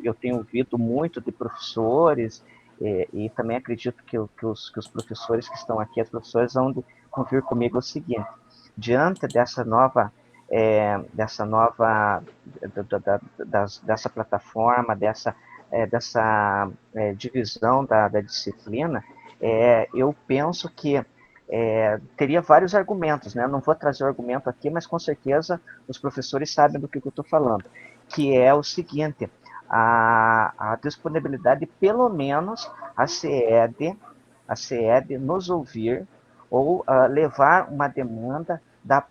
eu tenho ouvido muito de professores, e também acredito que os professores que estão aqui, as professoras vão vir comigo o seguinte: diante dessa plataforma, dessa divisão da disciplina, eu penso que teria vários argumentos, né? Eu não vou trazer o argumento aqui, mas com certeza os professores sabem do que eu estou falando, que é o seguinte: a disponibilidade, pelo menos a SED nos ouvir, ou levar uma demanda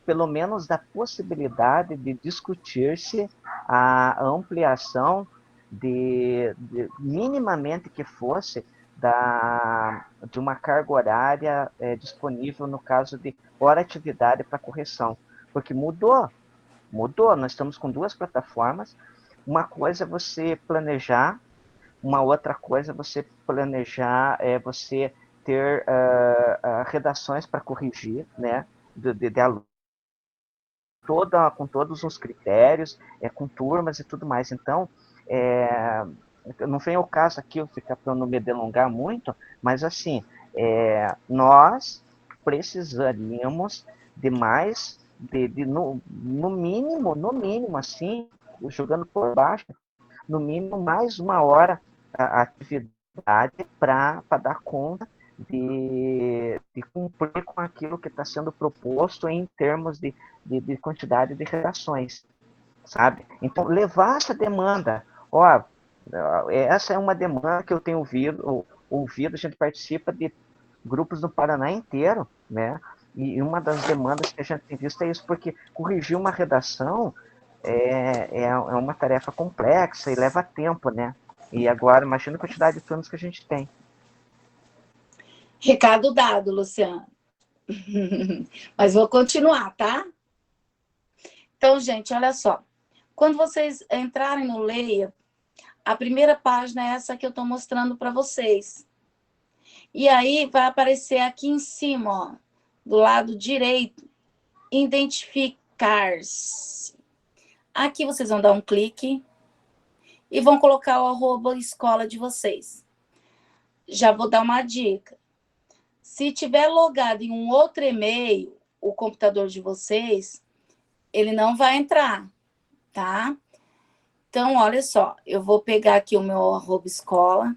pelo menos da possibilidade de discutir-se a ampliação minimamente que fosse de uma carga horária disponível no caso de hora-atividade para correção, porque mudou, nós estamos com duas plataformas. Uma coisa é você planejar, uma outra coisa é você planejar, você ter redações para corrigir, né, de aluno, com todos os critérios, com turmas e tudo mais. Então, não vem ao caso aqui eu ficar para não me delongar muito, mas assim, nós precisaríamos de mais, no mínimo, assim, jogando por baixo, no mínimo mais uma hora a atividade para dar conta de cumprir com aquilo que está sendo proposto em termos de quantidade de redações, sabe? Então, levar essa demanda, essa é uma demanda que eu tenho ouvido, a gente participa de grupos no Paraná inteiro, né? E uma das demandas que a gente tem visto é isso, porque corrigir uma redação é uma tarefa complexa e leva tempo, né? E agora, imagina a quantidade de turnos que a gente tem. Recado dado, Luciano. Mas vou continuar, tá? Então, gente, olha só. Quando vocês entrarem no Leia, a primeira página é essa que eu estou mostrando para vocês. E aí vai aparecer aqui em cima, ó, do lado direito, identificar-se. Aqui vocês vão dar um clique e vão colocar o @escola de vocês. Já vou dar uma dica. Se tiver logado em um outro e-mail, o computador de vocês, ele não vai entrar, tá? Então, olha só, eu vou pegar aqui o meu @escola.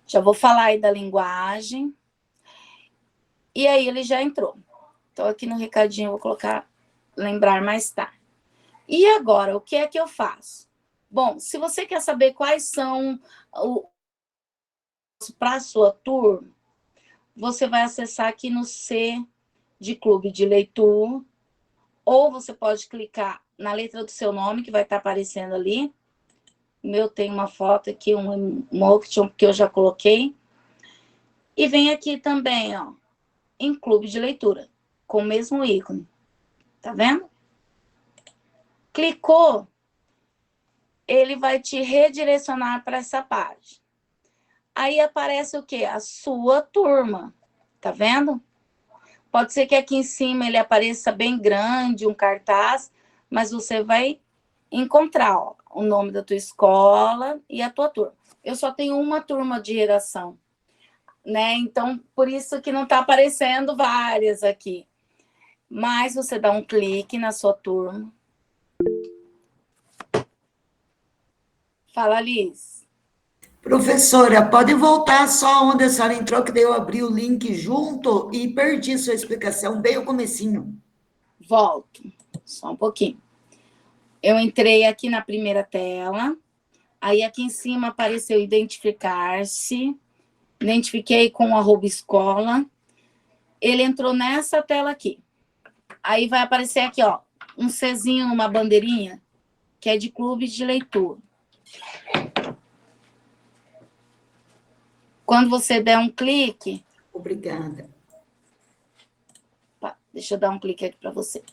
Já vou falar aí da linguagem. E aí ele já entrou. Então, aqui no recadinho eu vou colocar lembrar mais tarde. E agora, o que é que eu faço? Bom, se você quer saber quais são para a sua turma, você vai acessar aqui no C de Clube de Leitura, ou você pode clicar na letra do seu nome, que vai estar aparecendo ali. O meu tem uma foto aqui, um emotion que eu já coloquei. E vem aqui também, ó, em clube de leitura, com o mesmo ícone. Tá vendo? Clicou, ele vai te redirecionar para essa página. Aí aparece o quê? A sua turma. Tá vendo? Pode ser que aqui em cima ele apareça bem grande, um cartaz, mas você vai encontrar, ó, o nome da tua escola e a tua turma. Eu só tenho uma turma de redação, né? Então, por isso que não está aparecendo várias aqui. Mas você dá um clique na sua turma. Fala, Liz. Professora, pode voltar só onde a senhora entrou, que daí eu abri o link junto e perdi sua explicação, bem o comecinho. Volto, só um pouquinho. Eu entrei aqui na primeira tela, aí aqui em cima apareceu identificar-se, identifiquei com o @escola, ele entrou nessa tela aqui. Aí vai aparecer aqui, ó, um Czinho numa bandeirinha, que é de clube de leitura. Quando você der um clique... Obrigada. Deixa eu dar um clique aqui para você.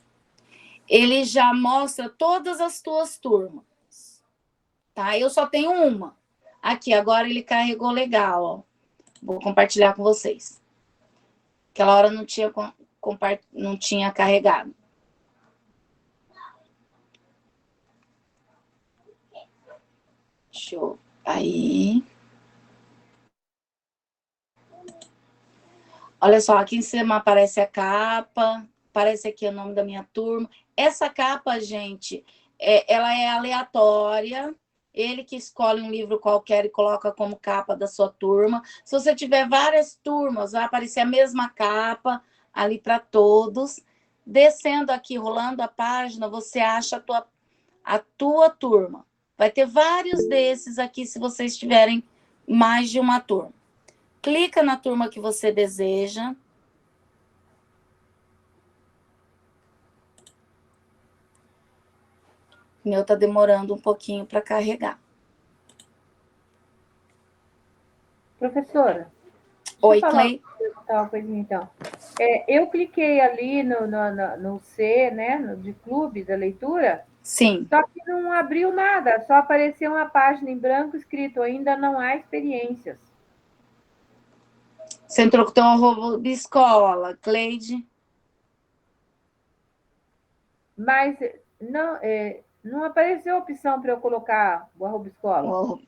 Ele já mostra todas as tuas turmas. Tá? Eu só tenho uma. Aqui, agora ele carregou legal, ó. Vou compartilhar com vocês. Aquela hora não tinha carregado. Deixa eu... Aí... Olha só, aqui em cima aparece a capa, aparece aqui o nome da minha turma. Essa capa, gente, ela é aleatória. Ele que escolhe um livro qualquer e coloca como capa da sua turma. Se você tiver várias turmas, vai aparecer a mesma capa ali para todos. Descendo aqui, rolando a página, você acha a tua turma. Vai ter vários desses aqui se vocês tiverem mais de uma turma. Clica na turma que você deseja. O meu está demorando um pouquinho para carregar. Professora. Oi, Clay. Uma coisinha, então. Eu cliquei ali no C, né, de clube da leitura. Sim. Só que não abriu nada, só apareceu uma página em branco escrito ainda não há experiências. Você entrou com o teu @escola, Cleide. Mas não apareceu a opção para eu colocar o @escola.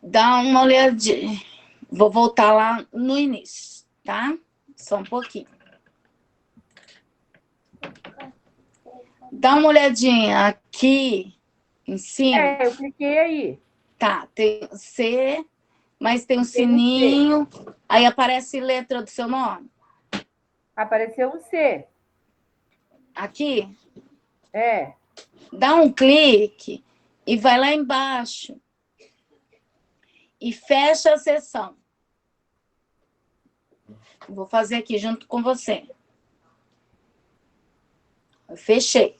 Dá uma olhadinha. Vou voltar lá no início, tá? Só um pouquinho. Dá uma olhadinha aqui em cima. Eu cliquei aí. Tá, tem C, mas tem um sininho. Aí aparece letra do seu nome. Apareceu um C. Aqui? É. Dá um clique e vai lá embaixo. E fecha a sessão. Vou fazer aqui junto com você. Eu fechei.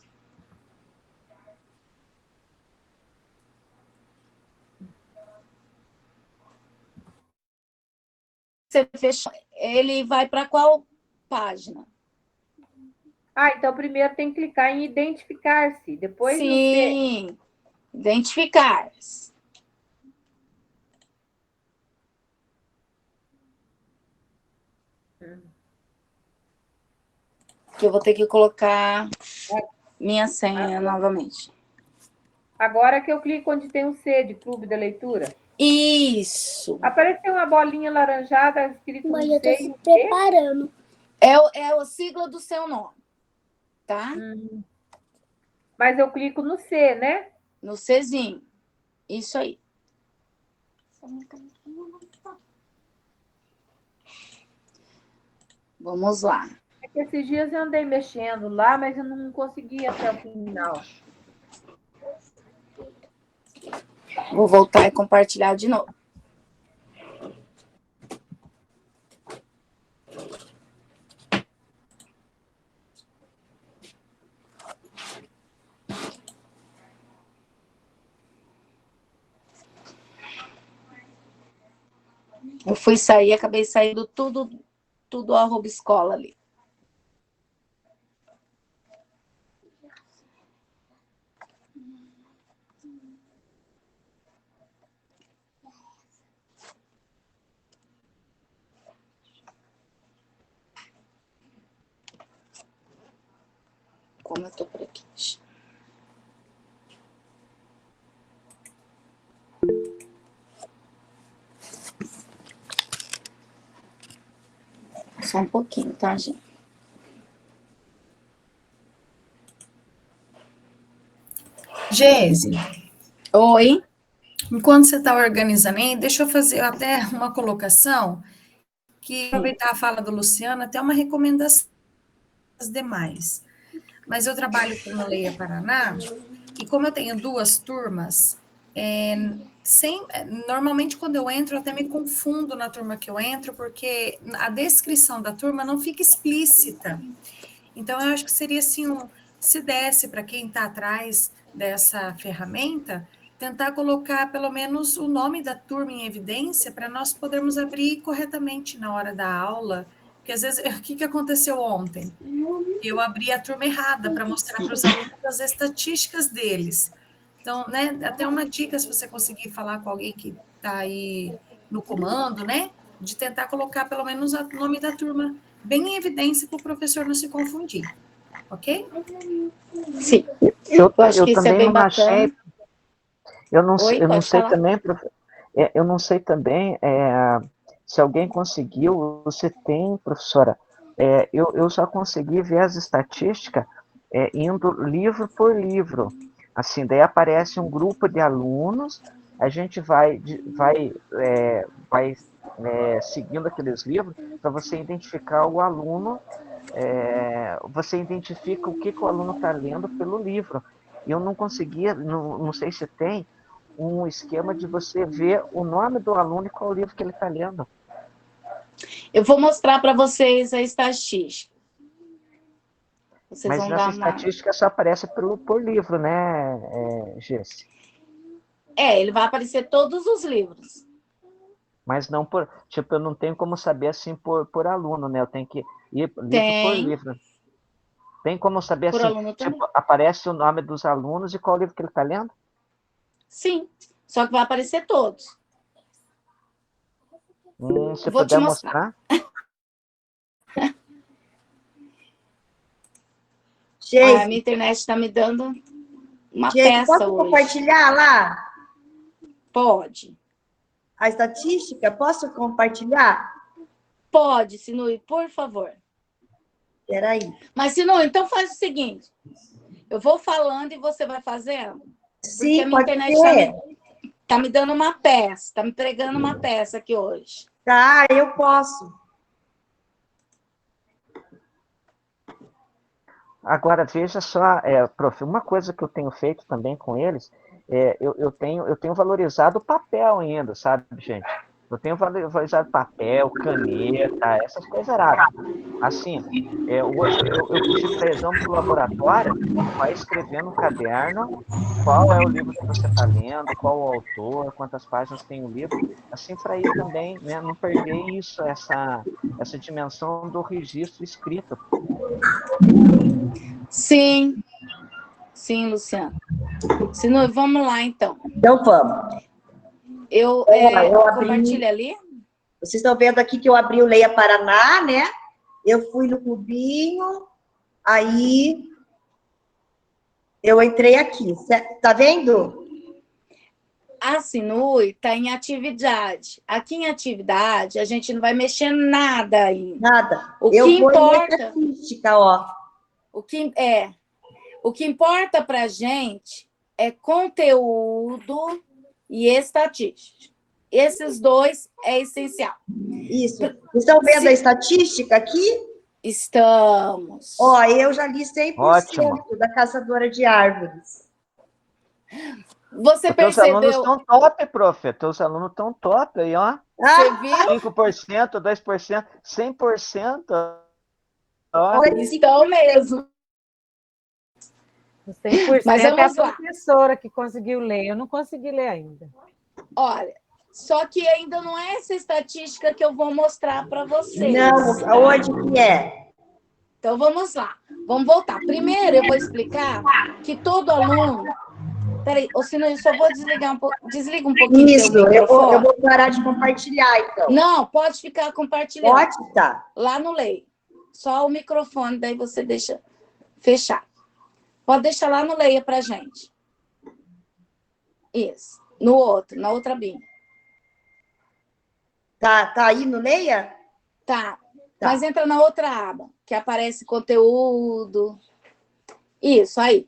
Você fechou. Ele vai para qual página? Então primeiro tem que clicar em identificar-se, depois sim, no C. Identificar-se. Que eu vou ter que colocar minha senha novamente. Agora que eu clico onde tem um C de clube da leitura. Isso. Apareceu uma bolinha laranjada escrito Mãe, eu tô se preparando. É a sigla do seu nome, tá? Mas eu clico no C, né? No Czinho. Isso aí. Vamos lá. Esses dias eu andei mexendo lá, mas eu não consegui até o final. Vou voltar e compartilhar de novo. Eu fui sair, acabei saindo tudo @escola ali. Como eu tô por aqui. Só um pouquinho, tá, gente? Geise, Oi? enquanto você está organizando aí, deixa eu fazer até uma colocação, que aproveitar a fala do Luciano, até uma recomendação às demais. Mas eu trabalho com a Leia Paraná, e como eu tenho 2 turmas, normalmente quando eu entro, eu até me confundo na turma que eu entro, porque a descrição da turma não fica explícita. Então, eu acho que seria assim, se desse para quem está atrás dessa ferramenta, tentar colocar pelo menos o nome da turma em evidência para nós podermos abrir corretamente na hora da aula. Porque às vezes, o que aconteceu ontem? Eu abri a turma errada para mostrar para os alunos as estatísticas deles. Então, né, até uma dica, se você conseguir falar com alguém que está aí no comando, né, de tentar colocar pelo menos o nome da turma bem em evidência para o professor não se confundir, ok? Sim. Eu acho que isso é também bem não bacana. achei. Eu não Pode sei falar. também, eu não sei também se alguém conseguiu. Você tem, professora? Eu só consegui ver as estatísticas indo livro por livro. Assim, daí aparece um grupo de alunos, a gente vai seguindo aqueles livros para você identificar o aluno. Você identifica o que o aluno está lendo pelo livro. Eu não conseguia, não sei se tem um esquema de você ver o nome do aluno e qual livro que ele está lendo. Eu vou mostrar para vocês a estatística. Vocês Mas vão nessa dar uma... estatística só aparece por livro, né, Gess? Ele vai aparecer todos os livros. Mas não por... Tipo, eu não tenho como saber assim por aluno, né? Eu tenho que ir livro por livro. Tem como saber por assim, aluno tipo, também. aparece o nome dos alunos e qual livro que ele está lendo? Sim, só que vai aparecer todos. Se vou puder te mostrar. A minha internet está me dando uma peça posso hoje. compartilhar lá? Pode. A estatística, posso compartilhar? Pode, Sinui, por favor. Espera aí. Mas, Sinui, então faz o seguinte. Eu vou falando e você vai fazendo? Sim, porque a minha internet tá me dando uma peça, está me pregando uma peça aqui hoje. Tá, eu posso. Agora, veja só, prof, uma coisa que eu tenho feito também com eles, eu tenho valorizado o papel ainda, sabe, gente? Eu tenho valorizado papel, caneta, essas coisas erradas. Assim, hoje eu pedi para eles, vamos para o laboratório, vai escrever no caderno qual é o livro que você está lendo, qual o autor, quantas páginas tem o livro, assim, para ir também, né, não perder isso, essa dimensão do registro escrito. Sim, Luciano. Sinui, vamos lá, então. Então, vamos. Eu compartilho ali? Vocês estão vendo aqui que eu abri o Leia Paraná, né? Eu fui no cubinho, aí eu entrei aqui. Tá vendo? A Sinui está em atividade. Aqui em atividade, a gente não vai mexer nada ainda. Nada. O que importa... estatística, ó. O que importa para a gente é conteúdo e estatística. Esses dois é essencial. Isso. Estão vendo a estatística aqui? Estamos. Ó, eu já li 100% Ótimo. da caçadora de árvores. Você Teus percebeu? alunos estão top, prof. Teus alunos estão top aí, ó. Você viu? 5%, 2%, 100%. Ó. Estão mesmo. 100% Mas é a vamos lá. professora que conseguiu ler. Eu não consegui ler ainda. Olha, Só que ainda não é essa estatística que eu vou mostrar para vocês. Não, aonde que é? Então, vamos lá. Vamos voltar. Primeiro, eu vou explicar que todo aluno... Peraí, ou senão eu só vou desligar desliga um pouquinho Isso, teu eu microfone. vou parar de compartilhar, então. Não, pode ficar compartilhando. Pode? Tá. Lá no Lei. Só o microfone, daí você deixa fechar. Pode deixar lá no Leia pra gente. Isso. No outro, na outra BIM. Tá aí no Leia? Tá. Mas entra na outra aba, que aparece conteúdo. Isso, aí.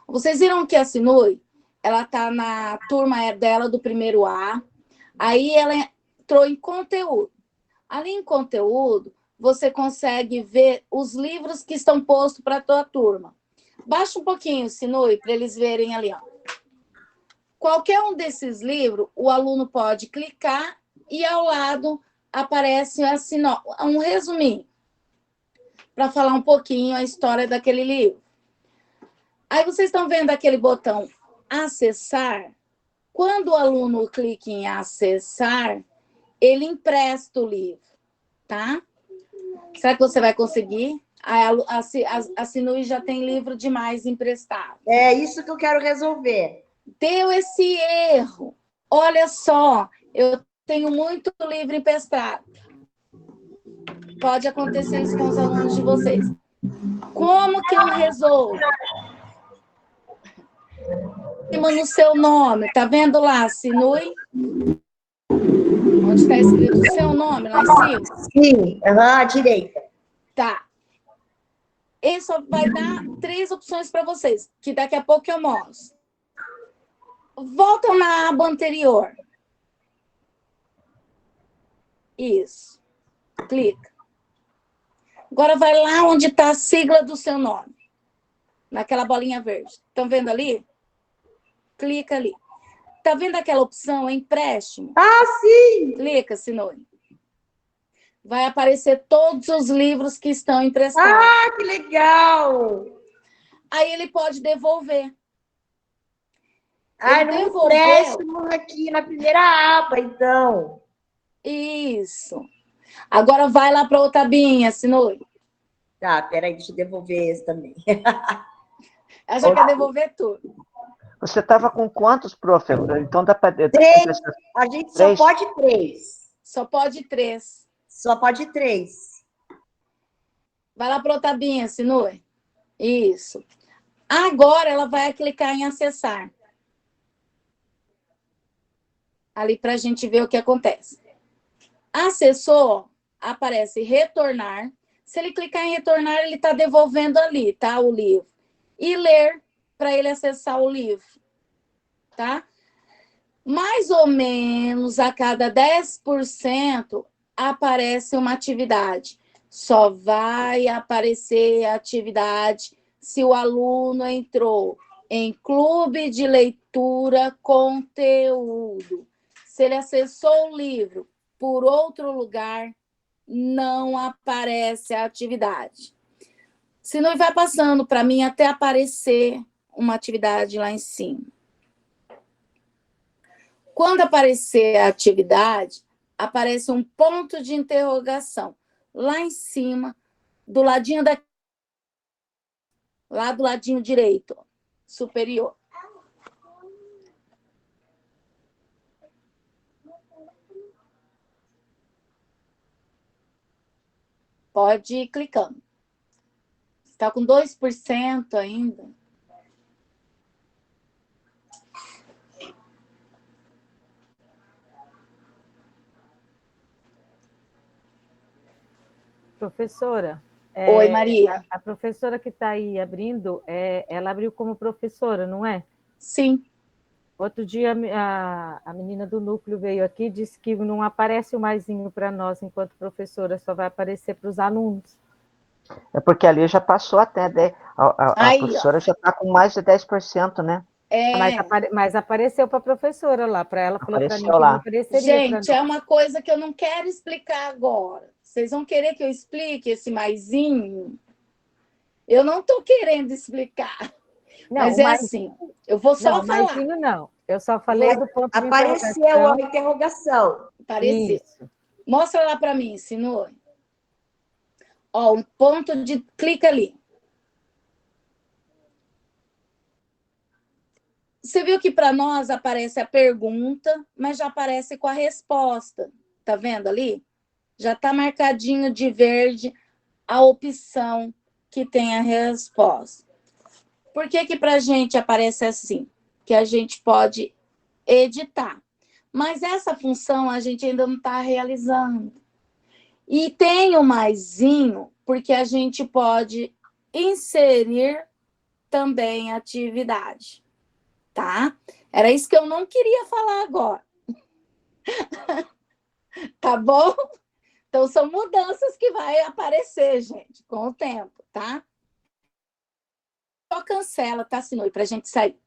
Vocês viram que a Sinui, ela tá na turma dela do primeiro A. Aí ela entrou em conteúdo. Ali em conteúdo, você consegue ver os livros que estão postos para a tua turma. Baixa um pouquinho, Sinui, para eles verem ali, ó. Qualquer um desses livros, o aluno pode clicar e ao lado aparece assim, um resuminho para falar um pouquinho a história daquele livro. Aí vocês estão vendo aquele botão acessar? Quando o aluno clica em acessar, ele empresta o livro, tá? Será que você vai conseguir? A Sinui já tem livro demais emprestado. É isso que eu quero resolver. Deu esse erro. Olha só, eu tenho muito livro emprestado. Pode acontecer isso com os alunos de vocês. Como que eu resolvo? No seu nome, tá vendo lá, Sinui? Onde está escrito o seu nome, lá em cima? Sim, à direita. Tá. Ele só vai dar 3 opções para vocês, que daqui a pouco eu mostro. Volta na aba anterior. Isso. Clica. Agora vai lá onde está a sigla do seu nome. Naquela bolinha verde. Estão vendo ali? Clica ali. Tá vendo aquela opção empréstimo? Ah, sim! Clica, Sinone. Vai aparecer todos os livros que estão emprestados. Ah, que legal! Aí ele pode devolver. Ah, no empréstimo aqui na primeira aba, então. Isso. Agora vai lá para outra abinha, Sinone. Tá, peraí, deixa eu devolver esse também. Ela já quer devolver tudo. Você estava com quantos, prof? Então dá para... 3. A gente só pode 3. Só pode 3. Só pode 3. Vai lá para outra abinha, Sinue. Isso. Agora ela vai clicar em acessar. Ali para a gente ver o que acontece. Acessou, aparece retornar. Se ele clicar em retornar, ele está devolvendo ali, tá? O livro. E ler, para ele acessar o livro, tá? Mais ou menos a cada 10% aparece uma atividade. Só vai aparecer a atividade se o aluno entrou em clube de leitura conteúdo. Se ele acessou o livro por outro lugar, não aparece a atividade. Se não vai passando para mim até aparecer uma atividade lá em cima. Quando aparecer a atividade, aparece um ponto de interrogação lá em cima, do ladinho lá do ladinho direito, superior. Pode ir clicando. Está com 2% ainda. Professora. Oi, Maria. A professora que está aí abrindo, ela abriu como professora, não é? Sim. Outro dia a menina do núcleo veio aqui e disse que não aparece o maisinho para nós enquanto professora, só vai aparecer para os alunos. É porque ali já passou até, a professora já está com mais de 10%, né? Mas apareceu para a professora lá, para ela, falou para mim que lá. não apareceria. Gente, é uma coisa que eu não quero explicar agora. Vocês vão querer que eu explique esse maisinho? Eu não estou querendo explicar. Não, mas assim, eu vou só falar. Maisinho não. Eu só falei do ponto de Apareceu interrogação. a interrogação. Apareceu. Isso. Mostra lá para mim, Sinô. Ó, um ponto de... Clica ali. Você viu que para nós aparece a pergunta, mas já aparece com a resposta. Tá vendo ali? Já está marcadinho de verde a opção que tem a resposta. Por que que para a gente aparece assim? Que a gente pode editar. Mas essa função a gente ainda não está realizando. E tem o maisinho, porque a gente pode inserir também atividade. Tá? Era isso que eu não queria falar agora. Tá bom? Então, são mudanças que vai aparecer, gente, com o tempo, tá? Só cancela, tá, Sinoi, para a gente sair.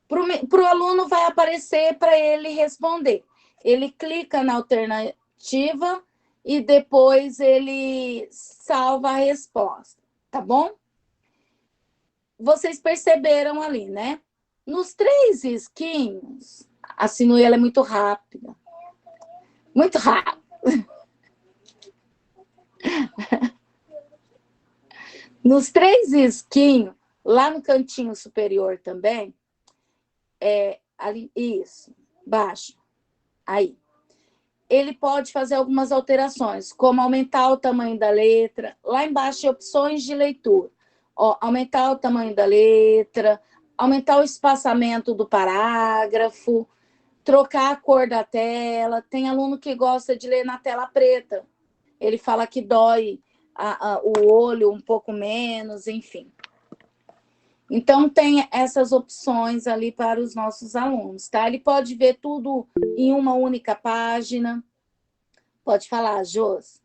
Para o aluno vai aparecer para ele responder. Ele clica na alternativa e depois ele salva a resposta, tá bom? Vocês perceberam ali, né? Nos 3 risquinhos, a Sinoi, ela é muito rápida. Muito rápida. Nos 3 risquinhos, lá no cantinho superior também, ali, isso, baixo, aí. Ele pode fazer algumas alterações, como aumentar o tamanho da letra. Lá embaixo, opções de leitura. Ó, aumentar o tamanho da letra, aumentar o espaçamento do parágrafo, trocar a cor da tela. Tem aluno que gosta de ler na tela preta. Ele fala que dói o olho um pouco menos, enfim. Então, tem essas opções ali para os nossos alunos, tá? Ele pode ver tudo em uma única página. Pode falar, Jos.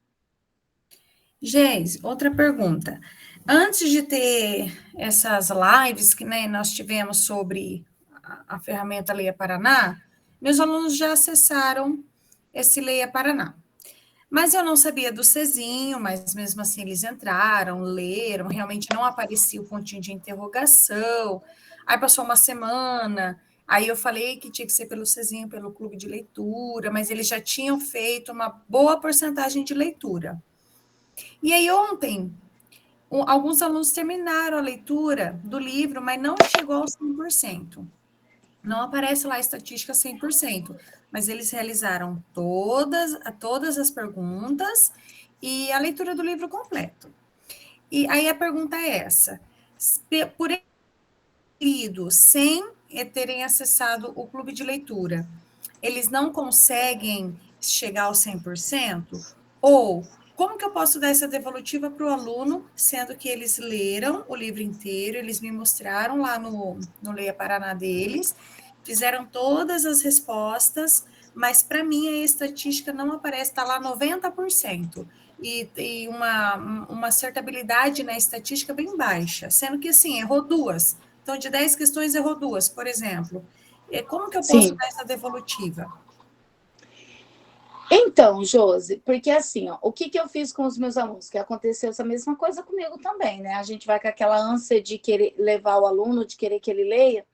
Geis, outra pergunta. Antes de ter essas lives que, né, nós tivemos sobre a ferramenta Leia Paraná, meus alunos já acessaram esse Leia Paraná. Mas eu não sabia do Cezinho, mas mesmo assim eles entraram, leram, realmente não aparecia o pontinho de interrogação. Aí passou uma semana, aí eu falei que tinha que ser pelo Cezinho, pelo clube de leitura, mas eles já tinham feito uma boa porcentagem de leitura. E aí ontem, alguns alunos terminaram a leitura do livro, mas não chegou aos 100%. Não aparece lá a estatística 100%, mas eles realizaram todas as perguntas e a leitura do livro completo. E aí a pergunta é essa: por eles lido sem terem acessado o clube de leitura, eles não conseguem chegar aos 100%? Ou como que eu posso dar essa devolutiva para o aluno, sendo que eles leram o livro inteiro, eles me mostraram lá no Leia Paraná deles, fizeram todas as respostas, mas para mim a estatística não aparece, está lá 90%, e uma acertabilidade na estatística bem baixa, sendo que assim, errou 2. Então, de 10 questões, errou 2, por exemplo. Como que eu posso dar essa devolutiva? Então, Josi, porque assim, ó, o que eu fiz com os meus alunos? Que aconteceu essa mesma coisa comigo também, né? A gente vai com aquela ânsia de querer levar o aluno, de querer que ele leia.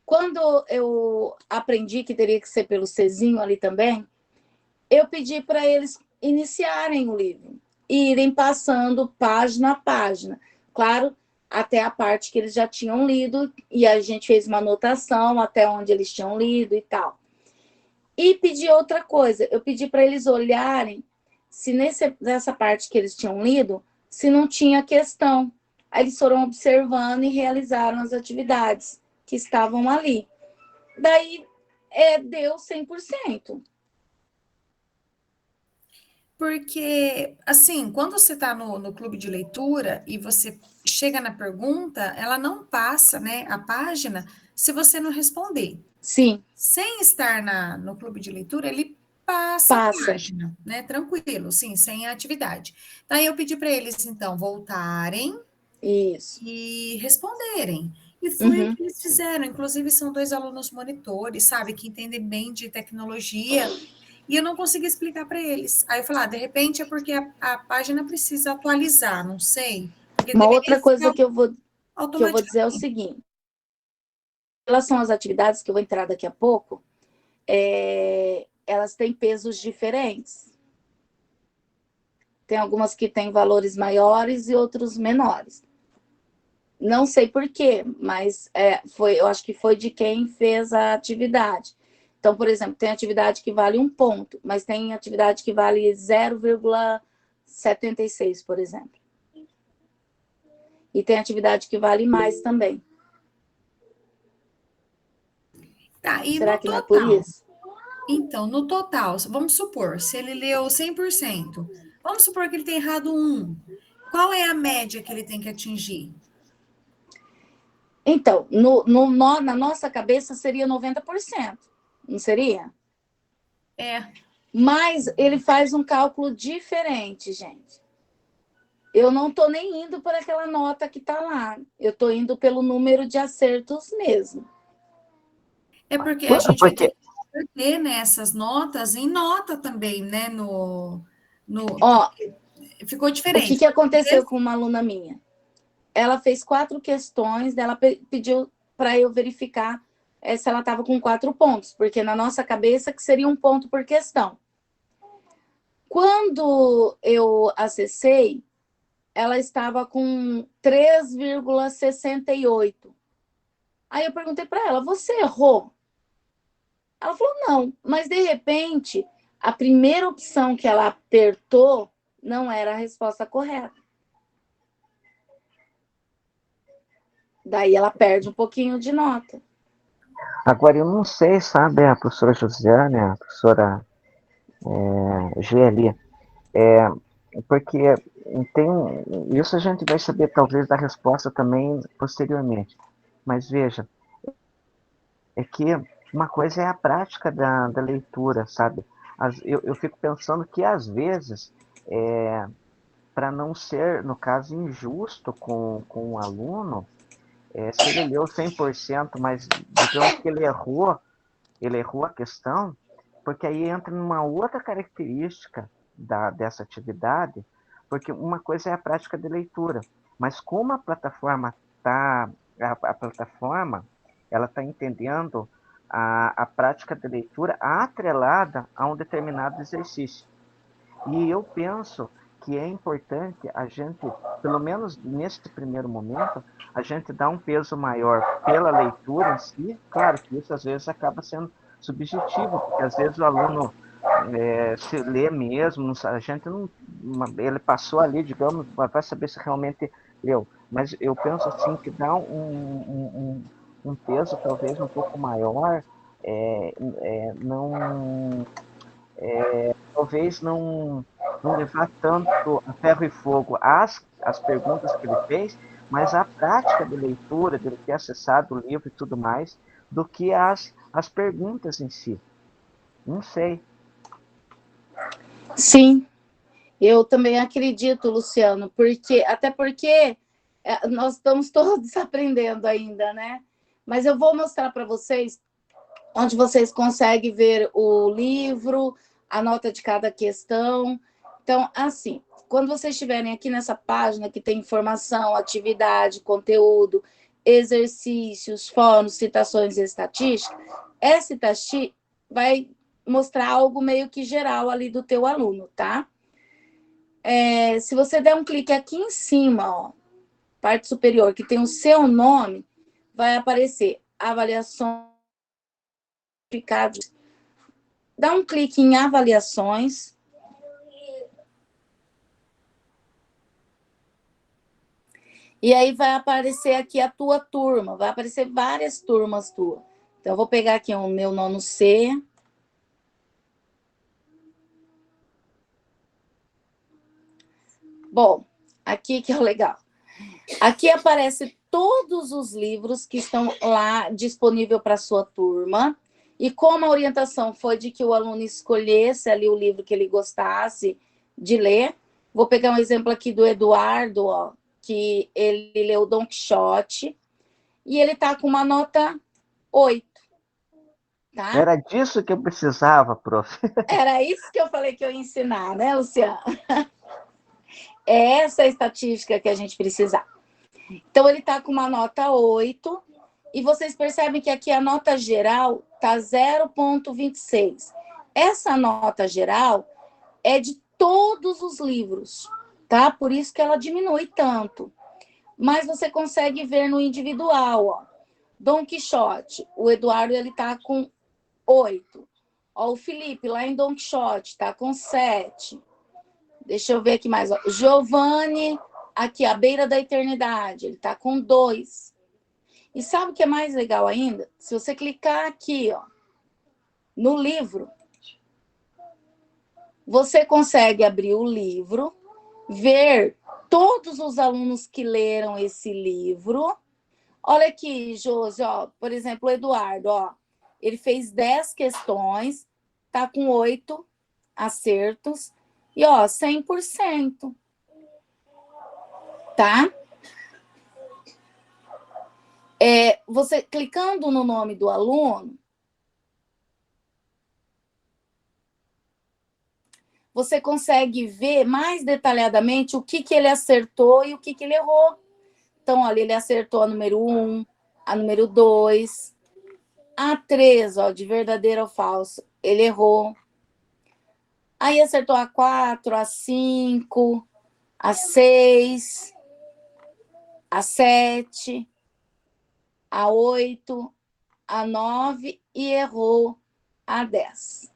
Quando eu aprendi que teria que ser pelo Cezinho ali também, eu pedi para eles iniciarem o livro, irem passando página a página. Claro, até a parte que eles já tinham lido, e a gente fez uma anotação até onde eles tinham lido e tal. E pedi outra coisa, eu pedi para eles olharem se nessa parte que eles tinham lido, se não tinha questão. Aí eles foram observando e realizaram as atividades que estavam ali. Daí, deu 100%. Porque, assim, quando você está no clube de leitura e você chega na pergunta, ela não passa, né, a página se você não responder. Sim. Sem estar no clube de leitura, ele passa a página, né, tranquilo, sim, sem a atividade. Daí eu pedi para eles, então, voltarem e responderem. E foi o que eles fizeram. Inclusive, são 2 alunos monitores, sabe, que entendem bem de tecnologia. E eu não consegui explicar para eles. Aí eu falei, de repente é porque a página precisa atualizar, não sei. Uma outra coisa que eu vou dizer é o seguinte. relação às atividades, que eu vou entrar daqui a pouco, elas têm pesos diferentes. Tem algumas que têm valores maiores e outros menores. Não sei por quê, mas eu acho que foi de quem fez a atividade. Então, por exemplo, tem atividade que vale 1 ponto, mas tem atividade que vale 0,76, por exemplo. E tem atividade que vale mais também. Tá, e Será no que não é total? por isso? Então, no total, vamos supor, se ele leu 100%, vamos supor que ele tem errado 1. Qual é a média que ele tem que atingir? Então, na nossa cabeça seria 90%, não seria? Mas ele faz um cálculo diferente, gente. Eu não estou nem indo por aquela nota que está lá. Eu estou indo pelo número de acertos mesmo. É porque a gente vai ter que converter, né, essas notas em nota também, né? Ó, ficou diferente. O que aconteceu com uma aluna minha? Ela fez 4 questões, ela pediu para eu verificar se ela estava com 4 pontos, porque na nossa cabeça que seria 1 ponto por questão. Quando eu acessei, ela estava com 3,68. Aí eu perguntei para ela, você errou? Ela falou, não, mas de repente, a primeira opção que ela apertou não era a resposta correta. Daí ela perde um pouquinho de nota. Agora, eu não sei, sabe, a professora Josiane, a professora Geli, porque isso a gente vai saber talvez da resposta também posteriormente. Mas veja, é que uma coisa é a prática da leitura, sabe? Eu fico pensando que às vezes, para não ser, no caso, injusto com o aluno, se ele leu 100%, mas digamos que ele errou a questão, porque aí entra numa outra característica dessa atividade, porque uma coisa é a prática de leitura, mas como a plataforma ela está entendendo a prática de leitura atrelada a um determinado exercício. E eu penso que é importante a gente, pelo menos nesse primeiro momento, a gente dar um peso maior pela leitura em si. Claro que isso às vezes acaba sendo subjetivo, porque às vezes o aluno se lê mesmo, a gente não, ele passou ali, digamos, vai saber se realmente leu. Mas eu penso assim que dá um peso talvez um pouco maior, talvez não levar tanto a ferro e fogo as perguntas que ele fez, mas a prática de leitura, de ele ter acessado o livro e tudo mais, do que as perguntas em si. Não sei. Sim, eu também acredito, Luciano, até porque nós estamos todos aprendendo ainda, né? Mas eu vou mostrar para vocês onde vocês conseguem ver o livro, a nota de cada questão. Então, assim, quando vocês estiverem aqui nessa página que tem informação, atividade, conteúdo, exercícios, fóruns, citações e estatística, essa estatística vai mostrar algo meio que geral ali do teu aluno, tá? Se você der um clique aqui em cima, ó, parte superior, que tem o seu nome, vai aparecer avaliações. Dá um clique em avaliações. E aí vai aparecer aqui a tua turma, vai aparecer várias turmas tuas. Então, eu vou pegar aqui o meu nono C. Bom, aqui que é o legal. Aqui aparece todos os livros que estão lá disponível para a sua turma. E como a orientação foi de que o aluno escolhesse ali o livro que ele gostasse de ler, vou pegar um exemplo aqui do Eduardo, ó, que ele leu Don Quixote, e ele está com uma nota 8. Tá? Era disso que eu precisava, prof. Era isso que eu falei que eu ia ensinar, né, Luciano? É essa a estatística que a gente precisava. Então, ele está com uma nota 8, E vocês percebem que aqui a nota geral está 0,26. Essa nota geral é de todos os livros, tá? Por isso que ela diminui tanto. Mas você consegue ver no individual, ó. Dom Quixote, o Eduardo, ele tá com 8. Ó, o Felipe, lá em Dom Quixote, tá com 7. Deixa eu ver aqui mais, ó. Giovanni, aqui, à beira da eternidade, ele tá com 2. E sabe o que é mais legal ainda? Se você clicar aqui, ó, no livro, você consegue abrir o livro, ver todos os alunos que leram esse livro. Olha aqui, Josi, ó, por exemplo, o Eduardo, ó, ele fez 10 questões, tá com 8 acertos e, ó, 100%. Tá? Você clicando no nome do aluno, você consegue ver mais detalhadamente o que ele acertou e o que ele errou. Então, olha, ele acertou a número 1, a número 2, a 3, ó, de verdadeiro ou falso, ele errou. Aí acertou a 4, a 5, a 6, a 7, a 8, a 9 e errou a 10.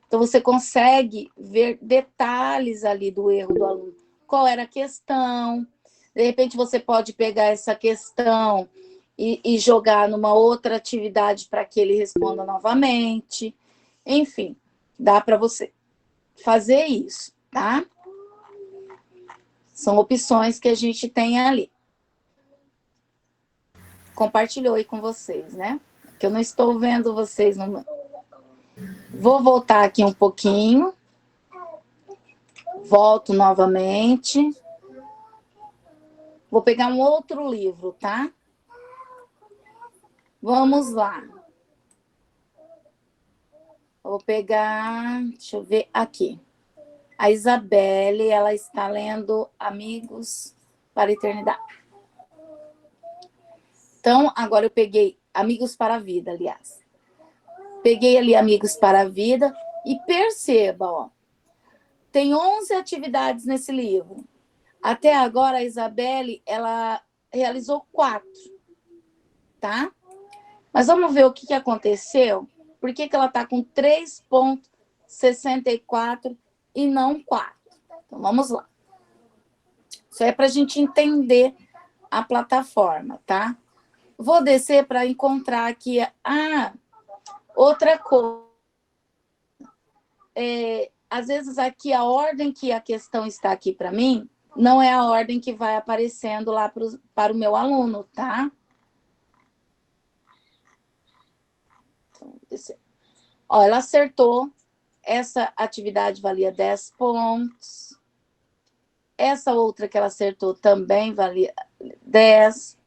Então, você consegue ver detalhes ali do erro do aluno. Qual era a questão? De repente, você pode pegar essa questão e jogar numa outra atividade para que ele responda novamente. Enfim, dá para você fazer isso, tá? São opções que a gente tem ali. Compartilhou aí com vocês, né? Que eu não estou vendo vocês. Vou voltar aqui um pouquinho. Volto novamente. Vou pegar um outro livro, tá? Vamos lá. Vou pegar, deixa eu ver aqui. A Isabelle, ela está lendo Amigos para a Eternidade. Então, agora eu peguei Amigos para a Vida, aliás. Peguei ali Amigos para a Vida e perceba, ó. Tem 11 atividades nesse livro. Até agora, a Isabelle, ela realizou 4, tá? Mas vamos ver o que aconteceu. Por que ela está com 3,64 e não 4? Então, vamos lá. Isso é para a gente entender a plataforma, tá? Vou descer para encontrar aqui... outra coisa. Às vezes, aqui, a ordem que a questão está aqui para mim, não é a ordem que vai aparecendo lá para o meu aluno, tá? Ó, ela acertou. Essa atividade valia 10 pontos. Essa outra que ela acertou também valia 10.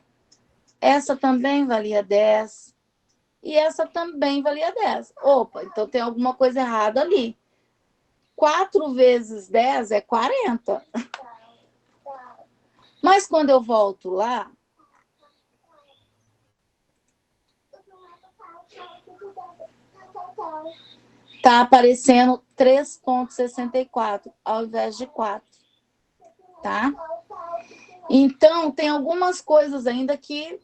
Essa também valia 10. E essa também valia 10. Opa, então tem alguma coisa errada ali. 4 vezes 10 é 40. Mas quando eu volto lá, tá aparecendo 3,64 ao invés de 4. Tá? Então, tem algumas coisas ainda que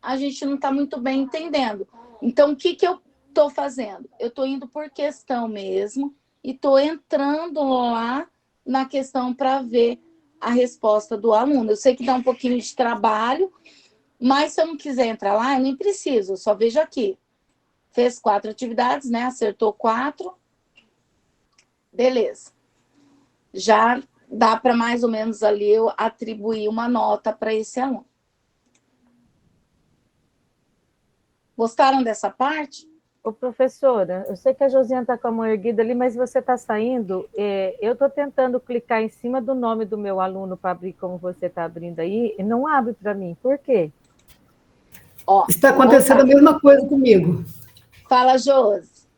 a gente não está muito bem entendendo. Então, o que eu estou fazendo? Eu estou indo por questão mesmo e estou entrando lá na questão para ver a resposta do aluno. Eu sei que dá um pouquinho de trabalho, mas se eu não quiser entrar lá, eu nem preciso, eu só vejo aqui. Fez 4 atividades, né? Acertou 4. Beleza. Já dá para mais ou menos ali eu atribuir uma nota para esse aluno. Gostaram dessa parte? Ô, professora, eu sei que a Josiane está com a mão erguida ali, mas você está saindo. Eu estou tentando clicar em cima do nome do meu aluno para abrir como você está abrindo aí, e não abre para mim. Por quê? Ó, está acontecendo a mesma coisa comigo. Fala, Josi.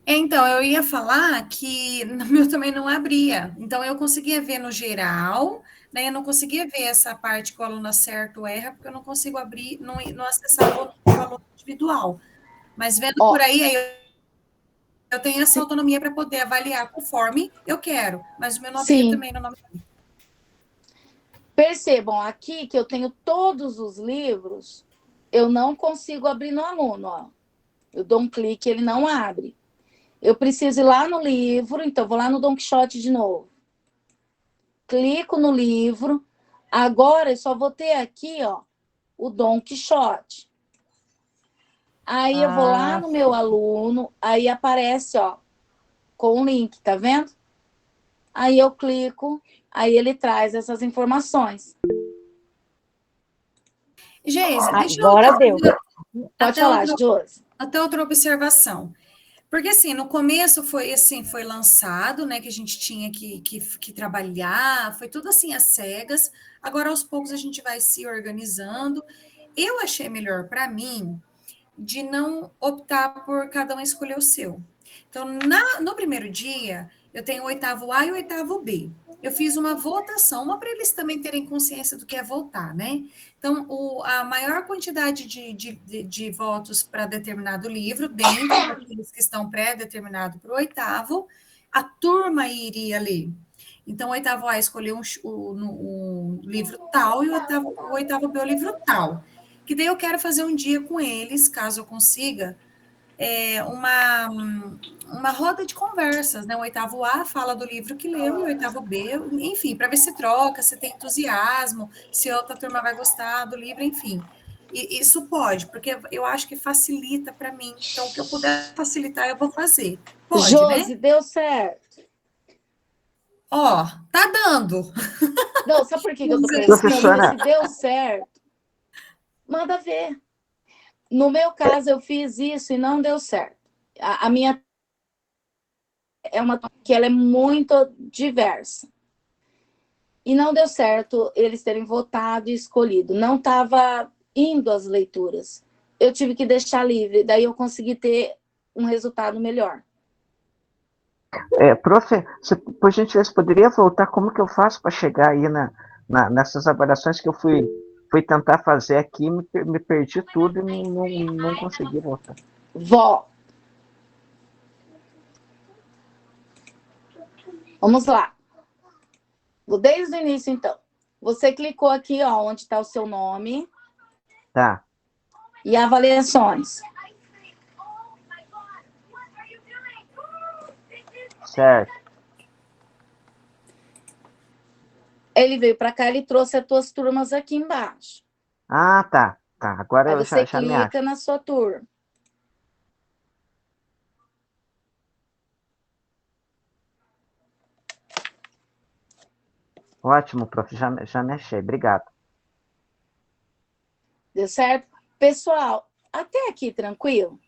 Então, eu ia falar que no meu também não abria. Então, eu conseguia ver no geral, né? Eu não conseguia ver essa parte que o aluno acerta ou erra, porque eu não consigo abrir, não acessava o aluno individual. Mas vendo por aí eu tenho essa autonomia para poder avaliar conforme eu quero. Mas o meu não abria Sim. também no nome dele. Percebam aqui que eu tenho todos os livros, eu não consigo abrir no aluno, ó. Eu dou um clique, ele não abre. Eu preciso ir lá no livro, então vou lá no Don Quixote de novo. Clico no livro. Agora eu só vou ter aqui, ó, o Don Quixote. Aí eu vou lá no meu aluno, aí aparece, ó, com o link, tá vendo? Aí eu clico, aí ele traz essas informações. Geise, deixa Agora deu. Pode falar, Josi. Até outra observação. Porque, assim, no começo foi lançado, né, que a gente tinha que trabalhar, foi tudo assim às cegas. Agora, aos poucos, a gente vai se organizando. Eu achei melhor para mim de não optar por cada um escolher o seu. Então, no primeiro dia, eu tenho o 8º A e o 8º B. Eu fiz uma votação, uma para eles também terem consciência do que é votar, né? Então, a maior quantidade de votos para determinado livro, dentro daqueles que estão pré-determinados para o 8º, a turma iria ler. Então, o 8º A escolheu o livro tal e o 8º B o livro tal. Que daí eu quero fazer um dia com eles, caso eu consiga, uma roda de conversas, né? O 8º A fala do livro que leu, e o 8º B, enfim, para ver se troca, se tem entusiasmo, se a outra turma vai gostar do livro, enfim. E isso pode, porque eu acho que facilita para mim. Então, o que eu puder facilitar, eu vou fazer. Pode, Josi, né? deu certo. Ó, tá dando. Não, sabe por que eu tô perguntando? Professora. Se deu certo, manda ver. No meu caso, eu fiz isso e não deu certo. A minha é uma que ela é muito diversa. E não deu certo eles terem votado e escolhido. Não estava indo às leituras. Eu tive que deixar livre, daí eu consegui ter um resultado melhor. Prof, você, por gentileza, poderia voltar como que eu faço para chegar aí nessas avaliações que eu fui tentar fazer aqui, me perdi tudo e não consegui voltar. Vamos lá. Vou desde o início, então. Você clicou aqui, ó, onde está o seu nome. Tá. E avaliações. Certo. Ele veio para cá, ele trouxe as tuas turmas aqui embaixo. Ah, tá. Tá. Agora Aí eu você já me acho. clica na sua turma. Ótimo, prof. Já me achei. Obrigado. Deu certo? Pessoal, até aqui tranquilo?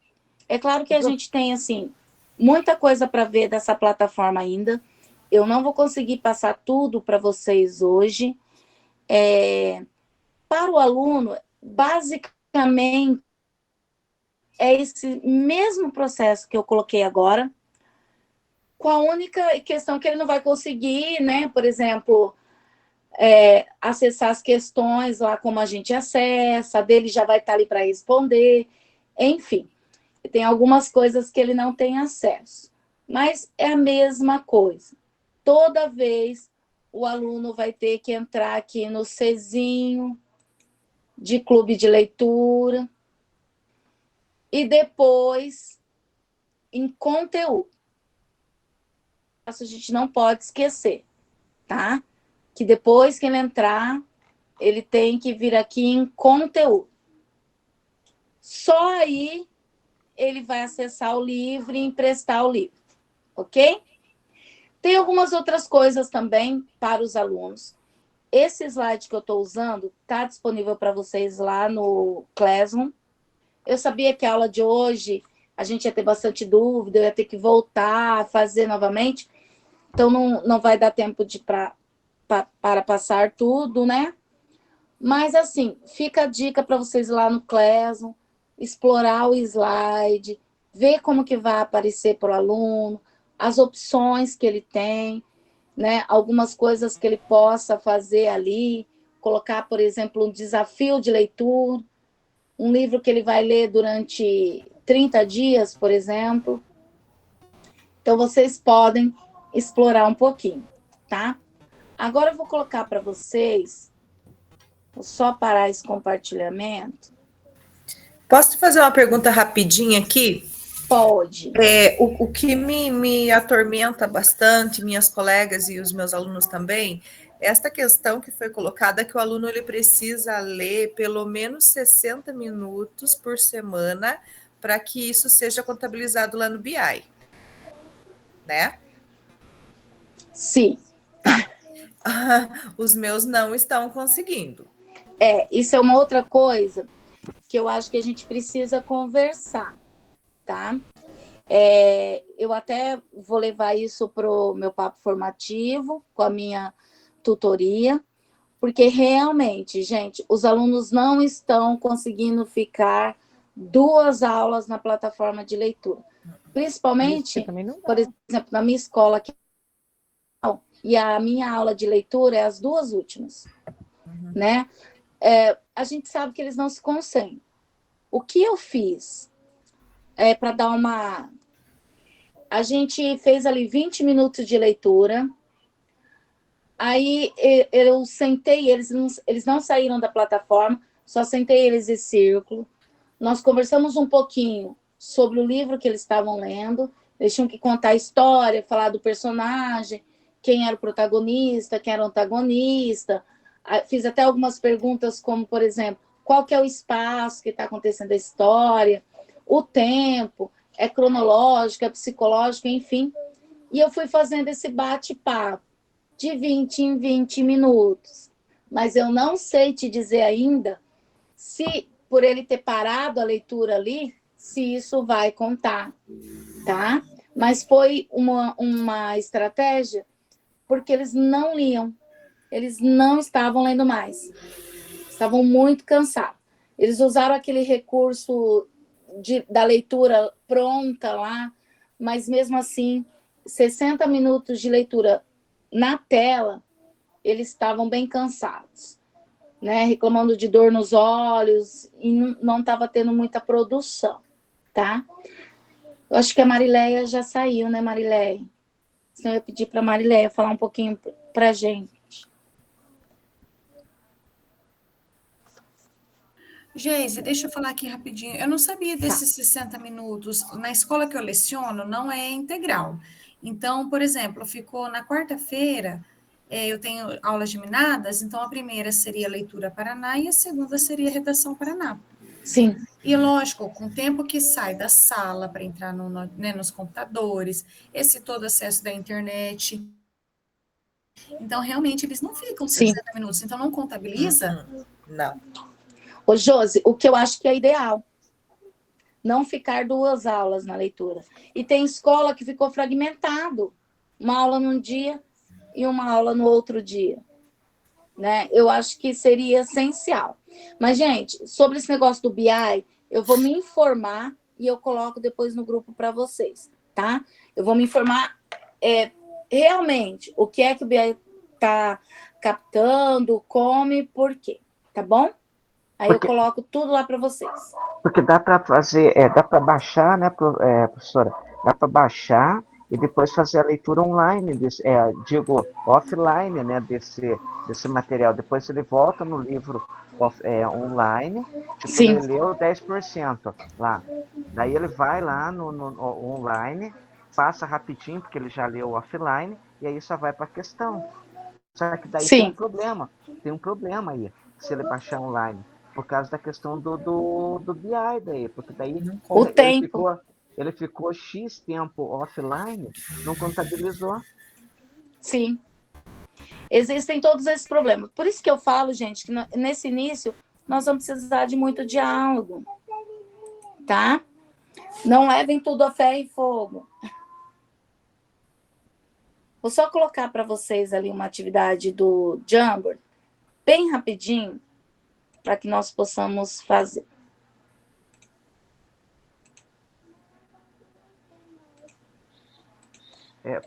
É claro que a gente tem, assim, muita coisa para ver dessa plataforma ainda. Eu não vou conseguir passar tudo para vocês hoje. Para o aluno, basicamente, é esse mesmo processo que eu coloquei agora, com a única questão que ele não vai conseguir, né? Por exemplo, acessar as questões lá como a gente acessa, a dele já vai estar ali para responder, enfim. Tem algumas coisas que ele não tem acesso, mas é a mesma coisa. Toda vez o aluno vai ter que entrar aqui no Czinho de clube de leitura e depois em conteúdo. Isso a gente não pode esquecer, tá? Que depois que ele entrar, ele tem que vir aqui em conteúdo. Só aí ele vai acessar o livro e emprestar o livro, ok? Tem algumas outras coisas também para os alunos. Esse slide que eu estou usando está disponível para vocês lá no Classroom. Eu sabia que a aula de hoje a gente ia ter bastante dúvida, eu ia ter que voltar a fazer novamente, então não vai dar tempo para passar tudo, né? Mas, assim, fica a dica para vocês lá no Classroom, explorar o slide, ver como que vai aparecer para o aluno, as opções que ele tem, né? Algumas coisas que ele possa fazer ali, colocar, por exemplo, um desafio de leitura, um livro que ele vai ler durante 30 dias, por exemplo. Então, vocês podem explorar um pouquinho, tá? Agora eu vou colocar para vocês, vou só parar esse compartilhamento. Posso te fazer uma pergunta rapidinha aqui? Pode. O que me atormenta bastante, minhas colegas e os meus alunos também, é esta questão que foi colocada, que o aluno ele precisa ler pelo menos 60 minutos por semana para que isso seja contabilizado lá no BI, né? Sim. Os meus não estão conseguindo. Isso é uma outra coisa que eu acho que a gente precisa conversar, tá? Eu até vou levar isso para o meu papo formativo, com a minha tutoria, porque realmente, gente, os alunos não estão conseguindo ficar 2 aulas na plataforma de leitura. Principalmente, por exemplo, na minha escola aqui, e a minha aula de leitura é as 2 últimas, né? A gente sabe que eles não se concentram. O que eu fiz para dar uma... A gente fez ali 20 minutos de leitura, aí eu sentei, eles não saíram da plataforma, só sentei eles em círculo, nós conversamos um pouquinho sobre o livro que eles estavam lendo, eles tinham que contar a história, falar do personagem, quem era o protagonista, quem era o antagonista. Fiz até algumas perguntas, como, por exemplo, qual que é o espaço que está acontecendo a história, o tempo, é cronológico, é psicológico, enfim. E eu fui fazendo esse bate-papo de 20 em 20 minutos. Mas eu não sei te dizer ainda se, por ele ter parado a leitura ali, se isso vai contar, tá? Mas foi uma estratégia porque eles não liam, eles não estavam lendo mais, estavam muito cansados. Eles usaram aquele recurso da leitura pronta lá, mas mesmo assim, 60 minutos de leitura na tela, eles estavam bem cansados, né? Reclamando de dor nos olhos e não estava tendo muita produção, tá? Eu acho que a Marileia já saiu, né, Marileia? Então, eu ia pedir para a Marileia falar um pouquinho para a gente. Geise, deixa eu falar aqui rapidinho. Eu não sabia desses 60 minutos. Na escola que eu leciono, não é integral. Então, por exemplo, ficou na quarta-feira, eu tenho aulas geminadas, então a primeira seria leitura Paraná e a segunda seria redação Paraná. Sim. E, lógico, com o tempo que sai da sala para entrar nos computadores, esse todo acesso da internet. Então, realmente, eles não ficam 60 minutos. Então, não contabiliza? Não. Ô, Josi, o que eu acho que é ideal, não ficar 2 aulas na leitura. E tem escola que ficou fragmentado, uma aula num dia e uma aula no outro dia, né? Eu acho que seria essencial. Mas, gente, sobre esse negócio do BI, eu vou me informar e eu coloco depois no grupo para vocês, tá? Eu vou me informar realmente o que é que o BI está captando, como e por quê, tá bom? Aí eu coloco tudo lá para vocês. Porque dá para fazer, dá para baixar, né, professora? Dá para baixar e depois fazer a leitura online, offline, né, desse material. Depois ele volta no livro online, tipo, ele leu 10% lá. Daí ele vai lá no online, passa rapidinho, porque ele já leu offline, e aí só vai para a questão. Só que daí tem um problema aí, se ele baixar online. Por causa da questão do BI daí, porque daí ele ficou X tempo offline, não contabilizou. Sim. Existem todos esses problemas. Por isso que eu falo, gente, que nesse início nós vamos precisar de muito diálogo, tá? Não levem tudo a ferro e fogo. Vou só colocar para vocês ali uma atividade do Jamboard, bem rapidinho, para que nós possamos fazer.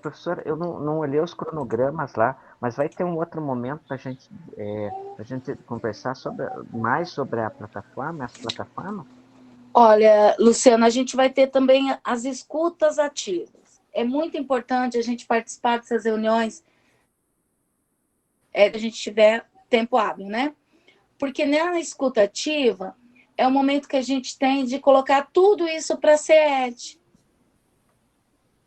Professora, eu não olhei os cronogramas lá, mas vai ter um outro momento para a gente conversar mais sobre a plataforma, as plataformas? Olha, Luciana, a gente vai ter também as escutas ativas. É muito importante a gente participar dessas reuniões, a gente tiver tempo hábil, né? Porque na escuta ativa é o momento que a gente tem de colocar tudo isso para ser ED,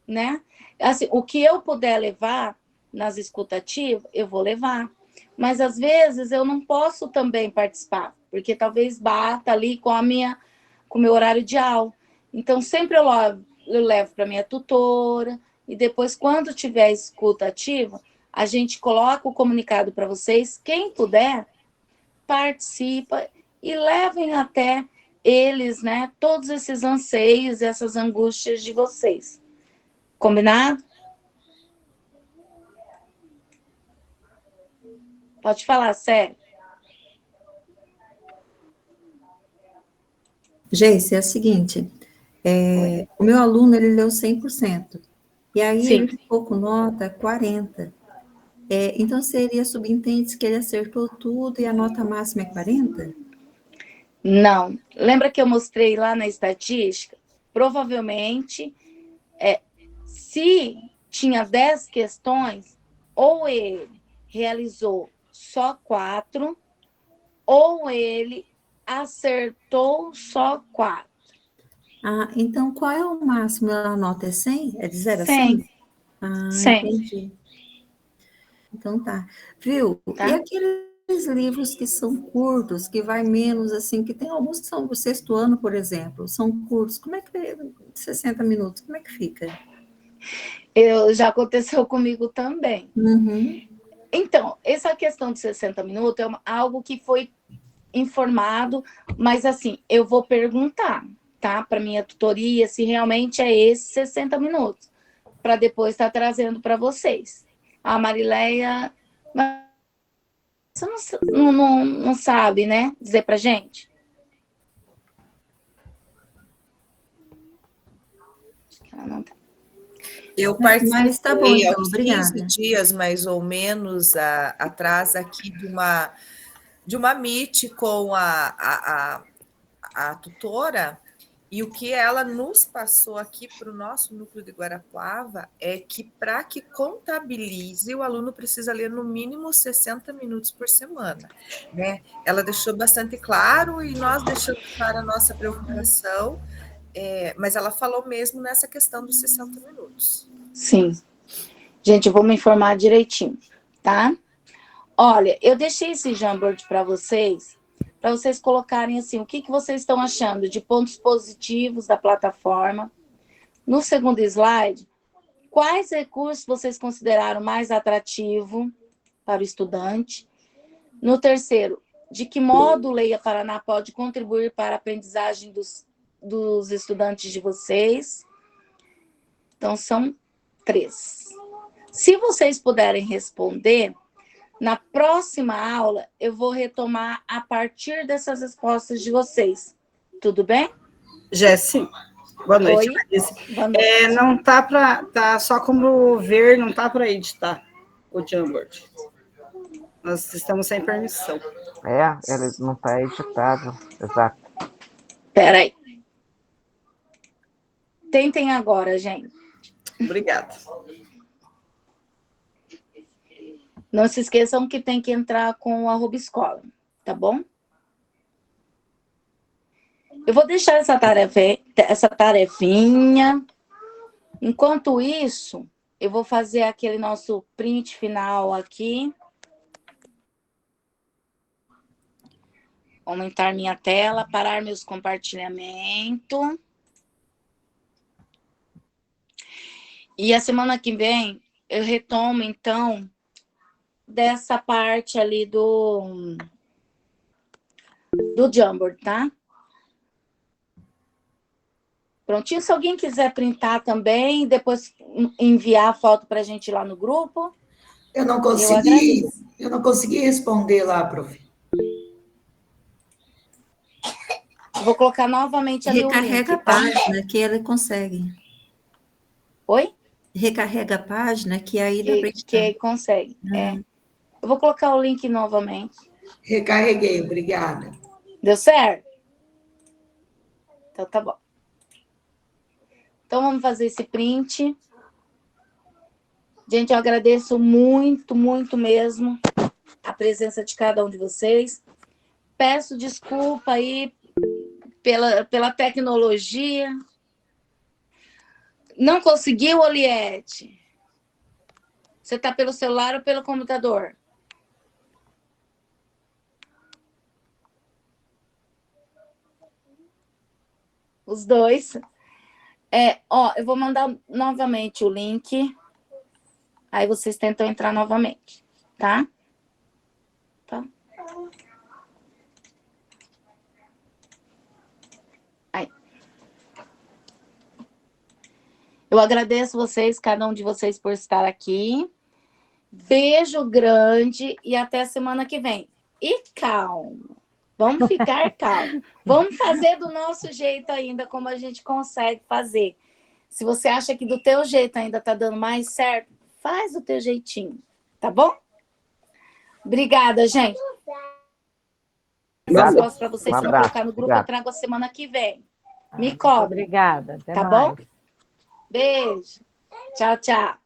né? Assim, o que eu puder levar nas escutativas, eu vou levar. Mas, às vezes, eu não posso também participar, porque talvez bata ali com o meu horário de aula. Então, sempre eu levo para minha tutora, e depois, quando tiver a escuta ativa, a gente coloca o comunicado para vocês. Quem puder, participa e levem até eles, né, todos esses anseios, essas angústias de vocês. Combinado? Pode falar, sério. Geice, é o seguinte, o meu aluno, ele leu 100%, e aí Sim. ele ficou com nota 40. Então, seria subentende que ele acertou tudo e a nota máxima é 40? Não. Lembra que eu mostrei lá na estatística? Provavelmente, se tinha 10 questões, ou ele realizou só 4, ou ele acertou só 4. Ah, então qual é o máximo da nota? É 100? É de 0 a 100. 100? Ah, 100. entendi. Então tá. Viu? Tá? E aqueles livros que são curtos, que vai menos, assim, que tem alguns que são do 6º ano, por exemplo, são curtos, como é que 60 minutos, como é que fica? Já aconteceu comigo também. Uhum. Então, essa questão de 60 minutos é algo que foi informado, mas assim, eu vou perguntar, tá? Para minha tutoria, se realmente é esses 60 minutos, para depois estar trazendo para vocês. A Marileia, você não sabe, né? Dizer para gente? Acho que ela não tá. Eu Mas participei tá bom, então, há uns 15 obrigada. dias, mais ou menos, atrás aqui de uma meet com a tutora, e o que ela nos passou aqui para o nosso núcleo de Guarapuava é que, para que contabilize, o aluno precisa ler no mínimo 60 minutos por semana, né? Ela deixou bastante claro e nós deixamos clara a nossa preocupação, mas ela falou mesmo nessa questão dos 60 minutos. Sim. Gente, eu vou me informar direitinho, tá? Olha, eu deixei esse Jamboard para vocês colocarem assim, o que vocês estão achando de pontos positivos da plataforma. No segundo slide, quais recursos vocês consideraram mais atrativo para o estudante? No terceiro, de que modo o Leia Paraná pode contribuir para a aprendizagem dos estudantes de vocês? Então, são 3. Se vocês puderem responder, na próxima aula, eu vou retomar a partir dessas respostas de vocês. Tudo bem? Jéssica, boa noite. Oi, boa noite. Não tá tá só como ver, não tá para editar o Jamboard. Nós estamos sem permissão. Ele não está editado, exato. Espera aí. Tentem agora, gente. Obrigada. Não se esqueçam que tem que entrar com o @escola, tá bom? Eu vou deixar essa tarefinha. Enquanto isso, eu vou fazer aquele nosso print final aqui. Aumentar minha tela, parar meus compartilhamentos. E a semana que vem, eu retomo, então, dessa parte ali do Jamboard, tá? Prontinho? Se alguém quiser printar também, depois enviar a foto para a gente lá no grupo. Eu não consegui responder lá, prof. Vou colocar novamente ali o link, Recarrega a tá? página que ela consegue. Oi? recarrega a página, que aí dá para que aí consegue. Eu vou colocar o link novamente. Recarreguei, obrigada. Deu certo? Então tá bom. Então vamos fazer esse print. Gente, eu agradeço muito, muito mesmo a presença de cada um de vocês. Peço desculpa aí pela tecnologia. Não conseguiu, Oliette? Você está pelo celular ou pelo computador? Os dois. Eu vou mandar novamente o link. Aí vocês tentam entrar novamente, tá? Tá. Aí. Eu agradeço vocês, cada um de vocês, por estar aqui. Beijo grande e até a semana que vem. E calma. Vamos ficar calmos. Vamos fazer do nosso jeito ainda, como a gente consegue fazer. Se você acha que do teu jeito ainda tá dando mais certo, faz do teu jeitinho, tá bom? Obrigada, gente. Obrigado. Resposta para vocês, se não colocar no grupo, eu trago a semana que vem. Me cobre. Obrigada. Até tá mais. bom? Beijo. Tchau, tchau.